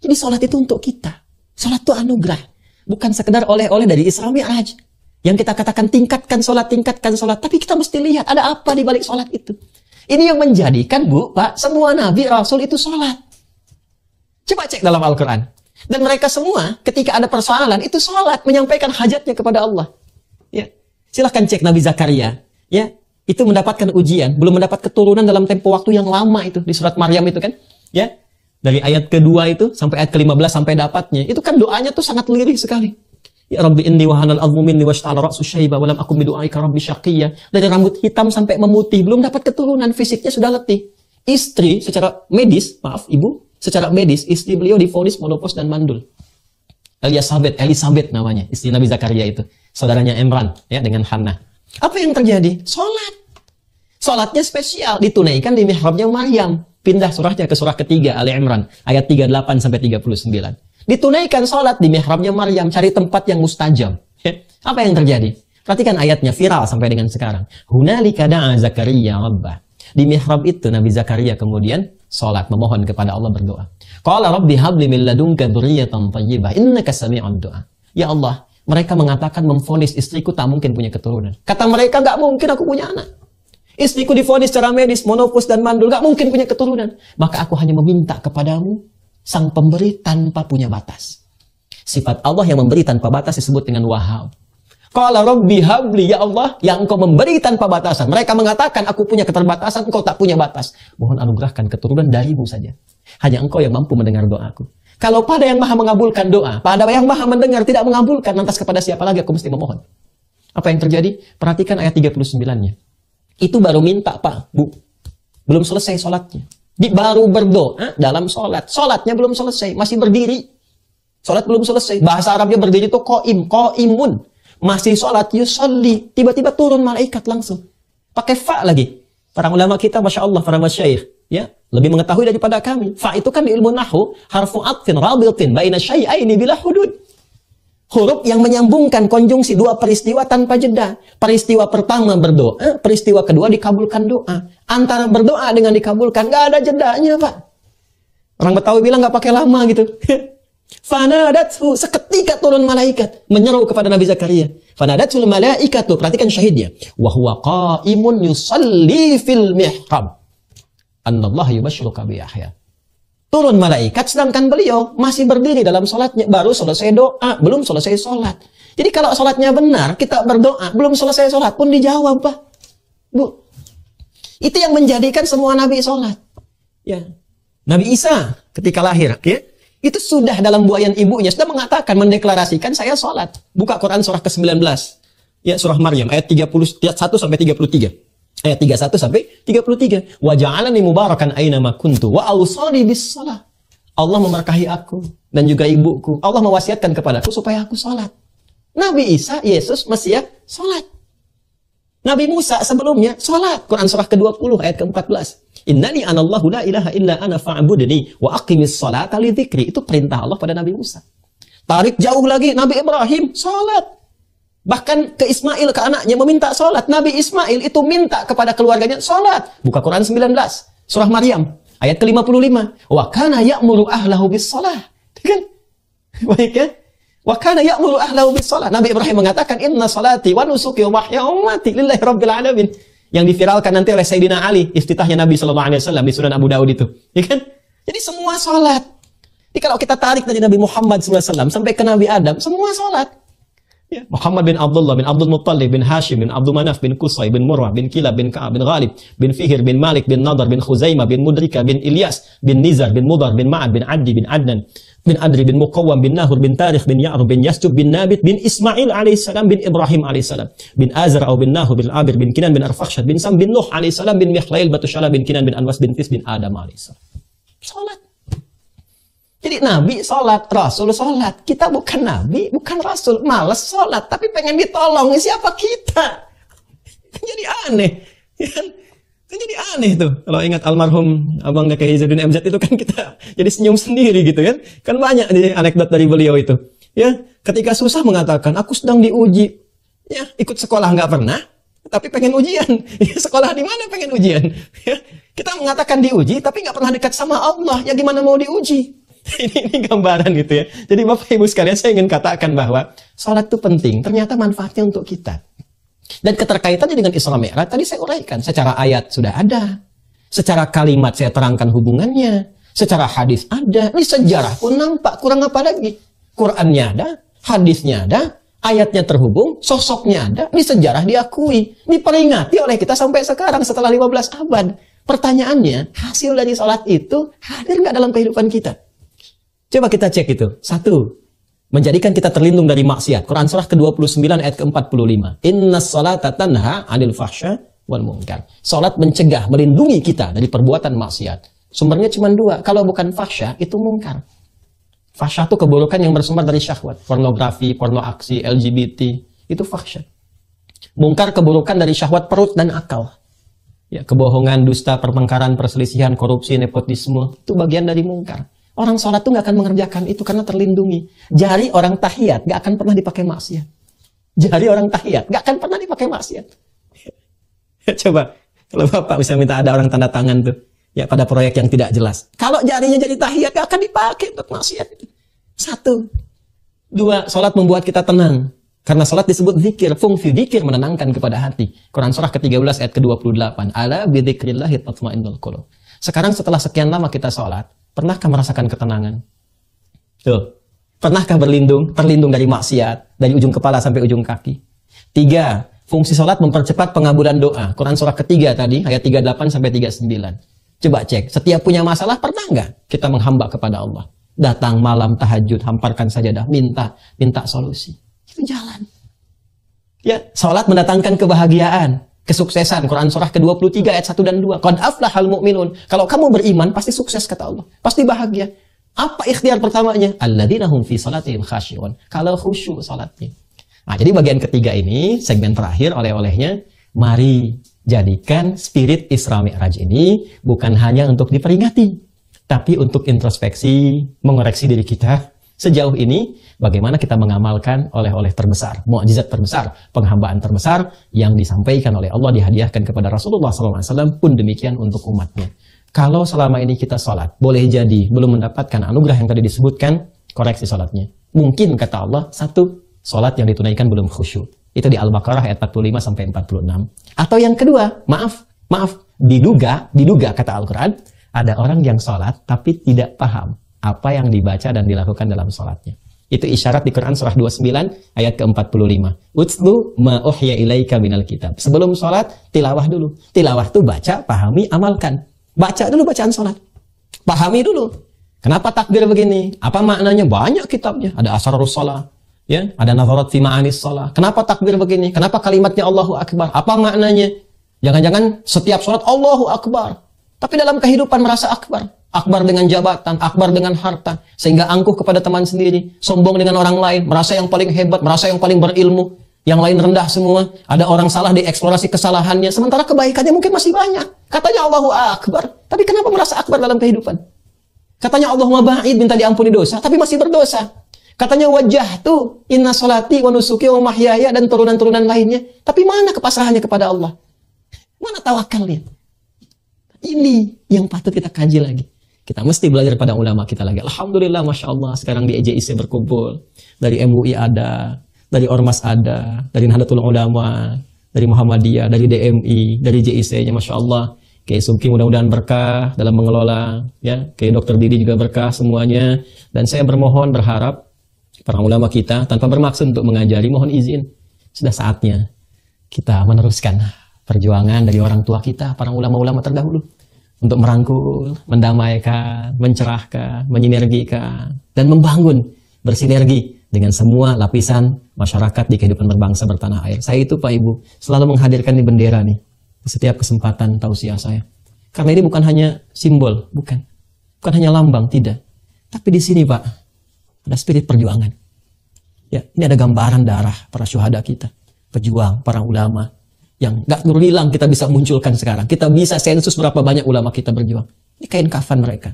Jadi salat itu untuk kita. Salat itu anugerah, bukan sekedar oleh-oleh dari Isra Mi'raj. Yang kita katakan tingkatkan salat, tapi kita mesti lihat ada apa di balik salat itu. Ini yang menjadikan, Bu, Pak, semua nabi rasul itu salat. Coba cek dalam Al-Quran. Dan mereka semua ketika ada persoalan itu salat, menyampaikan hajatnya kepada Allah. Ya. Silahkan cek Nabi Zakaria. Ya. Itu mendapatkan ujian, belum mendapat keturunan dalam tempo waktu yang lama itu di surat Maryam itu kan. Ya. Dari ayat kedua itu sampai ayat ke-15 sampai dapatnya. Itu kan doanya tuh sangat lirih sekali. Ya Rabbi inni wahanal azmu minni washta'ala ra'su syaiba wa lam akum bidu'aika rabbi syaqiyya. Dari rambut hitam sampai memutih, belum dapat keturunan, fisiknya sudah letih. Istri secara medis, maaf ibu, secara medis istri beliau divonis menopause dan mandul. Elisabeth namanya, istri Nabi Zakaria itu, saudaranya Imran ya dengan Hannah. Apa yang terjadi? Salat. Salatnya spesial, ditunaikan di mihrabnya Maryam. Pindah surahnya ke surah ketiga Ali Imran ayat 38 sampai 39. Ditunaikan salat di mihrabnya Maryam, cari tempat yang mustajab. Apa yang terjadi? Perhatikan ayatnya, viral sampai dengan sekarang. Hunalika da'a Zakaria rabbah. Di mihrab itu Nabi Zakaria kemudian salat, memohon kepada Allah, berdoa. Qala rabbi habli min ladunka dzurriyyatan thayyibah innaka sami'ud du'a. Ya Allah, mereka mengatakan memvonis istriku tak mungkin punya keturunan. Kata mereka, enggak mungkin aku punya anak. Istriku divonis secara medis, monopause dan mandul, gak mungkin punya keturunan. Maka aku hanya meminta kepadamu, sang pemberi tanpa punya batas. Sifat Allah yang memberi tanpa batas disebut dengan Wahhab. Qala rabbi habli, ya Allah, yang engkau memberi tanpa batasan. Mereka mengatakan, aku punya keterbatasan, engkau tak punya batas. Mohon anugerahkan keturunan darimu saja. Hanya engkau yang mampu mendengar doaku. Kalau pada yang maha mengabulkan doa, pada yang maha mendengar tidak mengabulkan, lantas kepada siapa lagi aku mesti memohon? Apa yang terjadi? Perhatikan ayat 39-nya. Itu baru minta, Pak, Bu. Belum selesai sholatnya. Baru berdoa dalam sholat. Sholatnya belum selesai, masih berdiri. Sholat belum selesai. Bahasa Arabnya berdiri itu qa'imun. Masih sholat, yusolli. Tiba-tiba turun malaikat langsung. Pakai fa lagi. Para ulama kita, Masya Allah, para masyayikh, ya, lebih mengetahui daripada kami. Fa itu kan di ilmu nahwu, harfu atfin rabitin baina syai'aini bila hudud. Huruf yang menyambungkan konjungsi dua peristiwa tanpa jeda. Peristiwa pertama berdoa, peristiwa kedua dikabulkan doa. Antara berdoa dengan dikabulkan, nggak ada jedanya, Pak. Orang Betawi bilang nggak pakai lama gitu. Fanadathu, seketika turun malaikat menyeru kepada Nabi Zakaria. Fanadatul malaikatu, perhatikan syahidnya. Wa huwa qa'imun yusalli fil mihrab. Annallaha yubashshiruka bi Yahya. Turun malaikat, sedangkan beliau masih berdiri dalam sholatnya. Baru selesai doa, belum selesai sholat. Jadi kalau sholatnya benar, kita berdoa, belum selesai sholat pun dijawab, Pak. Bu, itu yang menjadikan semua nabi sholat. Ya. Nabi Isa ketika lahir, ya, itu sudah dalam buayan ibunya, sudah mengatakan, mendeklarasikan, saya sholat. Buka Quran surah ke-19. Ya, surah Maryam, ayat 1 sampai 33. Ayat 31 sampai 33. Wa ja'alani mubarakan aina ma kuntu wa awsani bis shalah. Allah memberkahi aku dan juga ibuku. Allah mewasiatkan kepadaku supaya aku salat. Nabi Isa, Yesus, Mesias, salat. Nabi Musa sebelumnya salat. Quran surah ke-20 ayat ke-14. Innani anallahu la ilaha illa ana fa'budni wa aqimis salata li dzikri. Itu perintah Allah pada Nabi Musa. Tarik jauh lagi, Nabi Ibrahim salat. Bahkan ke Ismail, ke anaknya, meminta sholat. Nabi Ismail itu minta kepada keluarganya sholat. Buka Quran 19, surah Maryam, ayat ke-55. Wa kana ya'muru ahlahu bis sholah. Kan? Baik ya? Wa kana ya'muru ahlahu bis sholah. Nabi Ibrahim mengatakan, inna sholati wa nusuki wa mahya wa mati lillahi rabbil alamin. Yang diviralkan nanti oleh Sayyidina Ali, iftitahnya Nabi SAW di Sunan Abu Daud itu. Ya kan? Jadi semua sholat. Jadi kalau kita tarik dari Nabi Muhammad SAW sampai ke Nabi Adam, semua sholat. Ya, Muhammad bin Abdullah bin Abdul Muttalib bin Hashim bin Abdul Manaf bin Qusay bin Murrah bin Kilab bin Ka'ab bin Ghalib bin Fihir bin Malik bin Nadar bin Khuzaimah bin Mudrika bin Ilyas bin Nizar bin Mudar bin Ma'ad bin Addi bin Adnan bin Adri bin Muqawwam bin Nahur bin Tarikh bin Ya'rub bin Yasjub bin Nabit bin Ismail alaihissalam bin Ibrahim alaihissalam bin Azar au bin Nahur bin Abir bin Kinan bin Arfakhshad bin Sam bin Nuh alaihissalam bin Mikhlail Batushala bin Kinan bin Anwas bin Tis bin Adam alaihissalam. Salat. Jadi Nabi sholat, Rasul sholat. Kita bukan Nabi, bukan Rasul. Males sholat, tapi pengen ditolong. Siapa kita? Jadi aneh. Jadi aneh tuh. Kalau ingat almarhum Abang Dki Izzuddin MZ itu kan kita jadi senyum sendiri gitu kan. Kan banyak nih anekdot dari beliau itu. Ya, ketika susah mengatakan, aku sedang diuji. Ya, ikut sekolah nggak pernah, tapi pengen ujian. Ya, sekolah di mana pengen ujian? Ya, kita mengatakan diuji, tapi nggak pernah dekat sama Allah. Ya gimana mau diuji? Ini gambaran gitu ya. Jadi Bapak Ibu sekalian, saya ingin katakan bahwa sholat itu penting. Ternyata manfaatnya untuk kita. Dan keterkaitannya dengan Isra Mi'raj tadi saya uraikan. Secara ayat sudah ada. Secara kalimat saya terangkan hubungannya. Secara hadis ada. Ini sejarah pun nampak. Kurang apa lagi? Qurannya ada. Hadisnya ada. Ayatnya terhubung. Sosoknya ada. Ini sejarah diakui. Diperingati oleh kita sampai sekarang setelah 15 abad. Pertanyaannya, hasil dari sholat itu hadir nggak dalam kehidupan kita? Coba kita cek itu. Satu, menjadikan kita terlindung dari maksiat. Quran surah ke-29 ayat ke-45. Innas salata tanha 'anil fahsya wal munkar. Salat mencegah, melindungi kita dari perbuatan maksiat. Sumbernya cuma dua. Kalau bukan fahsya, itu munkar. Fahsya itu keburukan yang bersumber dari syahwat. Pornografi, porno aksi, LGBT. Itu fahsya. Munkar keburukan dari syahwat perut dan akal. Ya, kebohongan, dusta, pertengkaran, perselisihan, korupsi, nepotisme. Itu bagian dari munkar. Orang sholat tuh nggak akan mengerjakan itu karena terlindungi. Jari orang tahiyat nggak akan pernah dipakai maksiat. Jari orang tahiyat nggak akan pernah dipakai maksiat. Coba, kalau Bapak bisa minta ada orang tanda tangan tuh, ya pada proyek yang tidak jelas. Kalau jarinya jadi tahiyat nggak akan dipakai untuk maksiat. Satu, dua, sholat membuat kita tenang. Karena sholat disebut zikir, fungsi zikir menenangkan kepada hati. Quran surah ke-13 ayat ke-28. Ala bidzikrillahi tatma'innul qulub. Sekarang setelah sekian lama kita sholat, pernahkah merasakan ketenangan? Tuh. Pernahkah terlindung dari maksiat, dari ujung kepala sampai ujung kaki? 3. Fungsi sholat mempercepat pengabulan doa. Quran surah ketiga tadi, ayat 38 sampai 39. Coba cek, setiap punya masalah pernah nggak kita menghamba kepada Allah? Datang malam tahajud, hamparkan sajadah, minta solusi. Itu jalan. Ya, sholat mendatangkan kebahagiaan, kesuksesan. Quran surah ke-23 ayat 1 dan 2. Qad aflahal mu'minun. Kalau kamu beriman, pasti sukses kata Allah. Pasti bahagia. Apa ikhtiar pertamanya? Alladzina hum fi salatihim khashi'un. Kalau khusyuk salatnya. Nah, jadi bagian ketiga ini, segmen terakhir oleh-olehnya, mari jadikan spirit Isra Mi'raj ini bukan hanya untuk diperingati, tapi untuk introspeksi, mengoreksi diri kita. Sejauh ini, bagaimana kita mengamalkan oleh-oleh terbesar, mukjizat terbesar, penghambaan terbesar yang disampaikan oleh Allah, dihadiahkan kepada Rasulullah SAW, pun demikian untuk umatnya. Kalau selama ini kita sholat, boleh jadi belum mendapatkan anugerah yang tadi disebutkan, koreksi sholatnya. Mungkin kata Allah, satu, sholat yang ditunaikan belum khusyuk. Itu di Al-Baqarah ayat 45-46. Atau yang kedua, maaf, diduga kata Al-Quran, ada orang yang sholat tapi tidak paham apa yang dibaca dan dilakukan dalam sholatnya. Itu isyarat di Quran surah 29 ayat ke-45. Utslu ma uhya ilaika minal kitab. Sebelum sholat, tilawah dulu. Tilawah itu baca, pahami, amalkan. Baca dulu bacaan sholat. Pahami dulu. Kenapa takbir begini? Apa maknanya? Banyak kitabnya. Ada asrarus shalah, ya, ada nazarat fi ma'anis shalah. Kenapa takbir begini? Kenapa kalimatnya Allahu Akbar? Apa maknanya? Jangan-jangan setiap sholat Allahu Akbar, tapi dalam kehidupan merasa akbar. Akbar dengan jabatan, akbar dengan harta, sehingga angkuh kepada teman sendiri, sombong dengan orang lain, merasa yang paling hebat, merasa yang paling berilmu, yang lain rendah semua. Ada orang salah, dieksplorasi kesalahannya, sementara kebaikannya mungkin masih banyak. Katanya Allahu Akbar, tapi kenapa merasa akbar dalam kehidupan? Katanya Allahumma ba'id, minta diampuni dosa, tapi masih berdosa. Katanya wajah tuh, inna sholati wa nusuki wa mahyaya, dan turunan-turunan lainnya, tapi mana kepasrahannya kepada Allah? Mana tawakalnya? Ini yang patut kita kaji lagi. Kita mesti belajar pada ulama kita lagi. Alhamdulillah, Masya Allah, sekarang di EJIC berkumpul. Dari MUI ada, dari Ormas ada, dari Nahdlatul Ulama, dari Muhammadiyah, dari DMI, dari JIC-nya, Masya Allah. Kayak Subki mudah-mudahan berkah dalam mengelola, ya. Kayak Dr. Didi juga berkah semuanya. Dan saya bermohon, berharap, para ulama kita tanpa bermaksud untuk mengajari, mohon izin, sudah saatnya kita meneruskan perjuangan dari orang tua kita, para ulama-ulama terdahulu, untuk merangkul, mendamaikan, mencerahkan, menyinergikan, dan membangun, bersinergi dengan semua lapisan masyarakat di kehidupan berbangsa bertanah air. Saya itu Pak Ibu selalu menghadirkan di bendera nih di setiap kesempatan tausiah saya. Karena ini bukan hanya simbol, bukan hanya lambang, tidak. Tapi di sini Pak, ada spirit perjuangan. Ya, ini ada gambaran darah para syuhada kita, pejuang, para ulama yang gak hilang kita bisa munculkan sekarang. Kita bisa sensus berapa banyak ulama kita berjuang. Ini kain kafan mereka.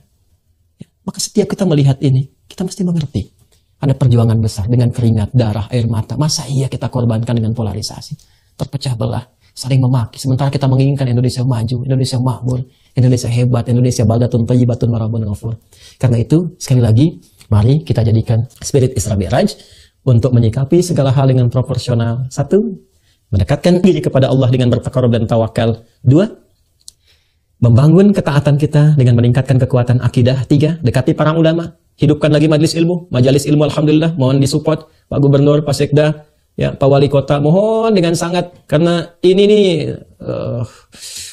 Ya, maka setiap kita melihat ini, kita mesti mengerti. Ada perjuangan besar dengan keringat, darah, air mata. Masa iya kita korbankan dengan polarisasi? Terpecah belah, saling memaki. Sementara kita menginginkan Indonesia maju, Indonesia makmur, Indonesia hebat, Indonesia baldatun thayyibatun warabun ghafur. Karena itu, sekali lagi, mari kita jadikan spirit Isra Mi'raj untuk menyikapi segala hal dengan proporsional. 1, mendekatkan diri kepada Allah dengan bertakarub dan tawakal. 2, membangun ketaatan kita dengan meningkatkan kekuatan akidah. 3, dekati para ulama. Hidupkan lagi majelis ilmu, majelis ilmu alhamdulillah. Mohon disupport Pak Gubernur, Pak Sekda, ya, Pak Wali Kota. Mohon dengan sangat, karena ini nih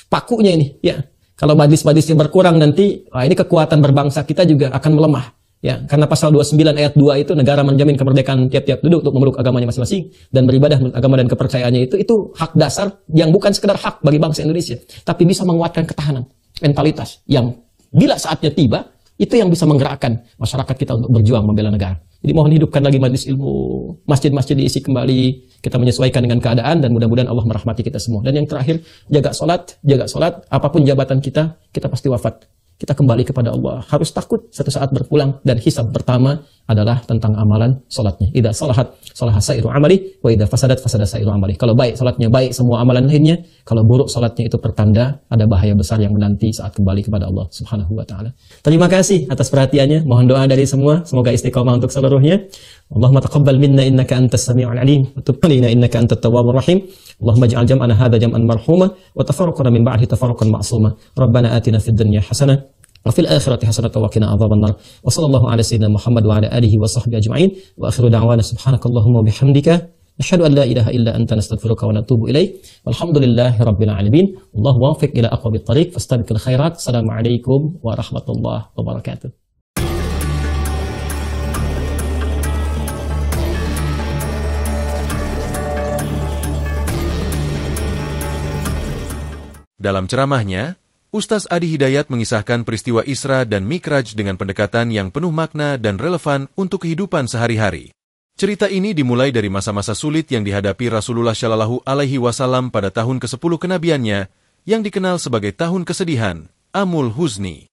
pakunya ini. Ya, kalau majelis-majelisnya berkurang nanti, ini kekuatan berbangsa kita juga akan melemah. Ya, karena pasal 29 ayat 2 itu negara menjamin kemerdekaan tiap-tiap duduk untuk memeluk agamanya masing-masing dan beribadah menurut agama dan kepercayaannya itu hak dasar yang bukan sekedar hak bagi bangsa Indonesia, tapi bisa menguatkan ketahanan, mentalitas yang bila saatnya tiba itu yang bisa menggerakkan masyarakat kita untuk berjuang membela negara. Jadi mohon hidupkan lagi majelis ilmu, masjid-masjid diisi kembali, kita menyesuaikan dengan keadaan dan mudah-mudahan Allah merahmati kita semua. Dan yang terakhir, jaga salat, apapun jabatan kita pasti wafat. Kita kembali kepada Allah. Harus takut satu saat berpulang. Dan hisab pertama adalah tentang amalan salatnya. Idza salahat, salaha sairu amali. Wa idza fasadat, fasada sairu amali. Kalau baik salatnya, baik semua amalan lainnya. Kalau buruk salatnya, itu pertanda ada bahaya besar yang menanti saat kembali kepada Allah Subhanahu wa ta'ala. Terima kasih atas perhatiannya. Mohon doa dari semua. Semoga istiqomah untuk seluruhnya. Allahumma taqabbal minna innaka antas sami'ul alim. Wa tub alaina innaka antat tawwabur rahim. Allahumma ij'al jam'ana hadha jam'an marhuma. Wa tafarruqana min ba'dihi tafarruqan ma'suma. Rabbana atina fid dunya hasanah. وفي الآخرة حسنة وقنا عذاب النار وصلى الله على سيدنا محمد وعلى آله وصحبه أجمعين وآخر دعوانا سبحانك اللهم وبحمدك نشهد أن لا إله إلا أنت نستغفرك ونتوب إليك والحمد لله رب العالمين والله وافق إلى أقرب الطريق فاستبق الخيرات السلام عليكم ورحمة الله وبركاته. Dalam ceramahnya, Ustaz Adi Hidayat mengisahkan peristiwa Isra dan Mi'raj dengan pendekatan yang penuh makna dan relevan untuk kehidupan sehari-hari. Cerita ini dimulai dari masa-masa sulit yang dihadapi Rasulullah Shallallahu Alaihi Wasallam pada tahun ke-10 kenabiannya, yang dikenal sebagai tahun kesedihan, Amul Huzni.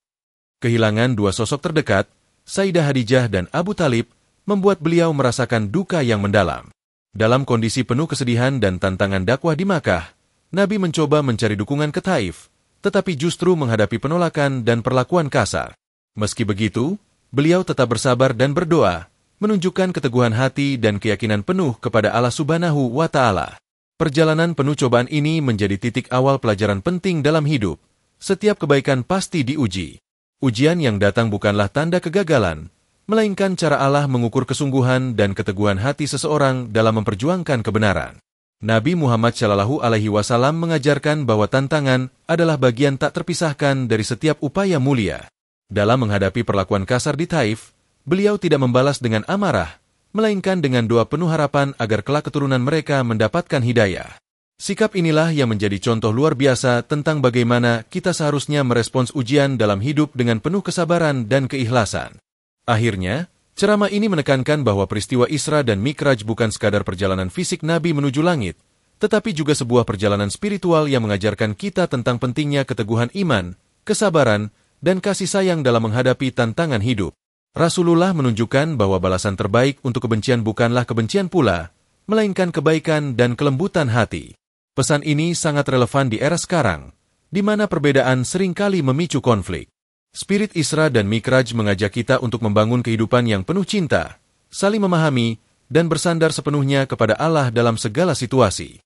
Kehilangan dua sosok terdekat, Sayyidah Hadijah dan Abu Talib, membuat beliau merasakan duka yang mendalam. Dalam kondisi penuh kesedihan dan tantangan dakwah di Makkah, Nabi mencoba mencari dukungan ke Taif, tetapi justru menghadapi penolakan dan perlakuan kasar. Meski begitu, beliau tetap bersabar dan berdoa, menunjukkan keteguhan hati dan keyakinan penuh kepada Allah Subhanahu wa Ta'ala. Perjalanan penuh cobaan ini menjadi titik awal pelajaran penting dalam hidup. Setiap kebaikan pasti diuji. Ujian yang datang bukanlah tanda kegagalan, melainkan cara Allah mengukur kesungguhan dan keteguhan hati seseorang dalam memperjuangkan kebenaran. Nabi Muhammad Shallallahu Alaihi Wasallam mengajarkan bahwa tantangan adalah bagian tak terpisahkan dari setiap upaya mulia. Dalam menghadapi perlakuan kasar di Taif, beliau tidak membalas dengan amarah, melainkan dengan doa penuh harapan agar kelak keturunan mereka mendapatkan hidayah. Sikap inilah yang menjadi contoh luar biasa tentang bagaimana kita seharusnya merespons ujian dalam hidup dengan penuh kesabaran dan keikhlasan. Akhirnya, ceramah ini menekankan bahwa peristiwa Isra dan Mi'raj bukan sekadar perjalanan fisik Nabi menuju langit, tetapi juga sebuah perjalanan spiritual yang mengajarkan kita tentang pentingnya keteguhan iman, kesabaran, dan kasih sayang dalam menghadapi tantangan hidup. Rasulullah menunjukkan bahwa balasan terbaik untuk kebencian bukanlah kebencian pula, melainkan kebaikan dan kelembutan hati. Pesan ini sangat relevan di era sekarang, di mana perbedaan seringkali memicu konflik. Spirit Isra dan Mi'raj mengajak kita untuk membangun kehidupan yang penuh cinta, saling memahami, dan bersandar sepenuhnya kepada Allah dalam segala situasi.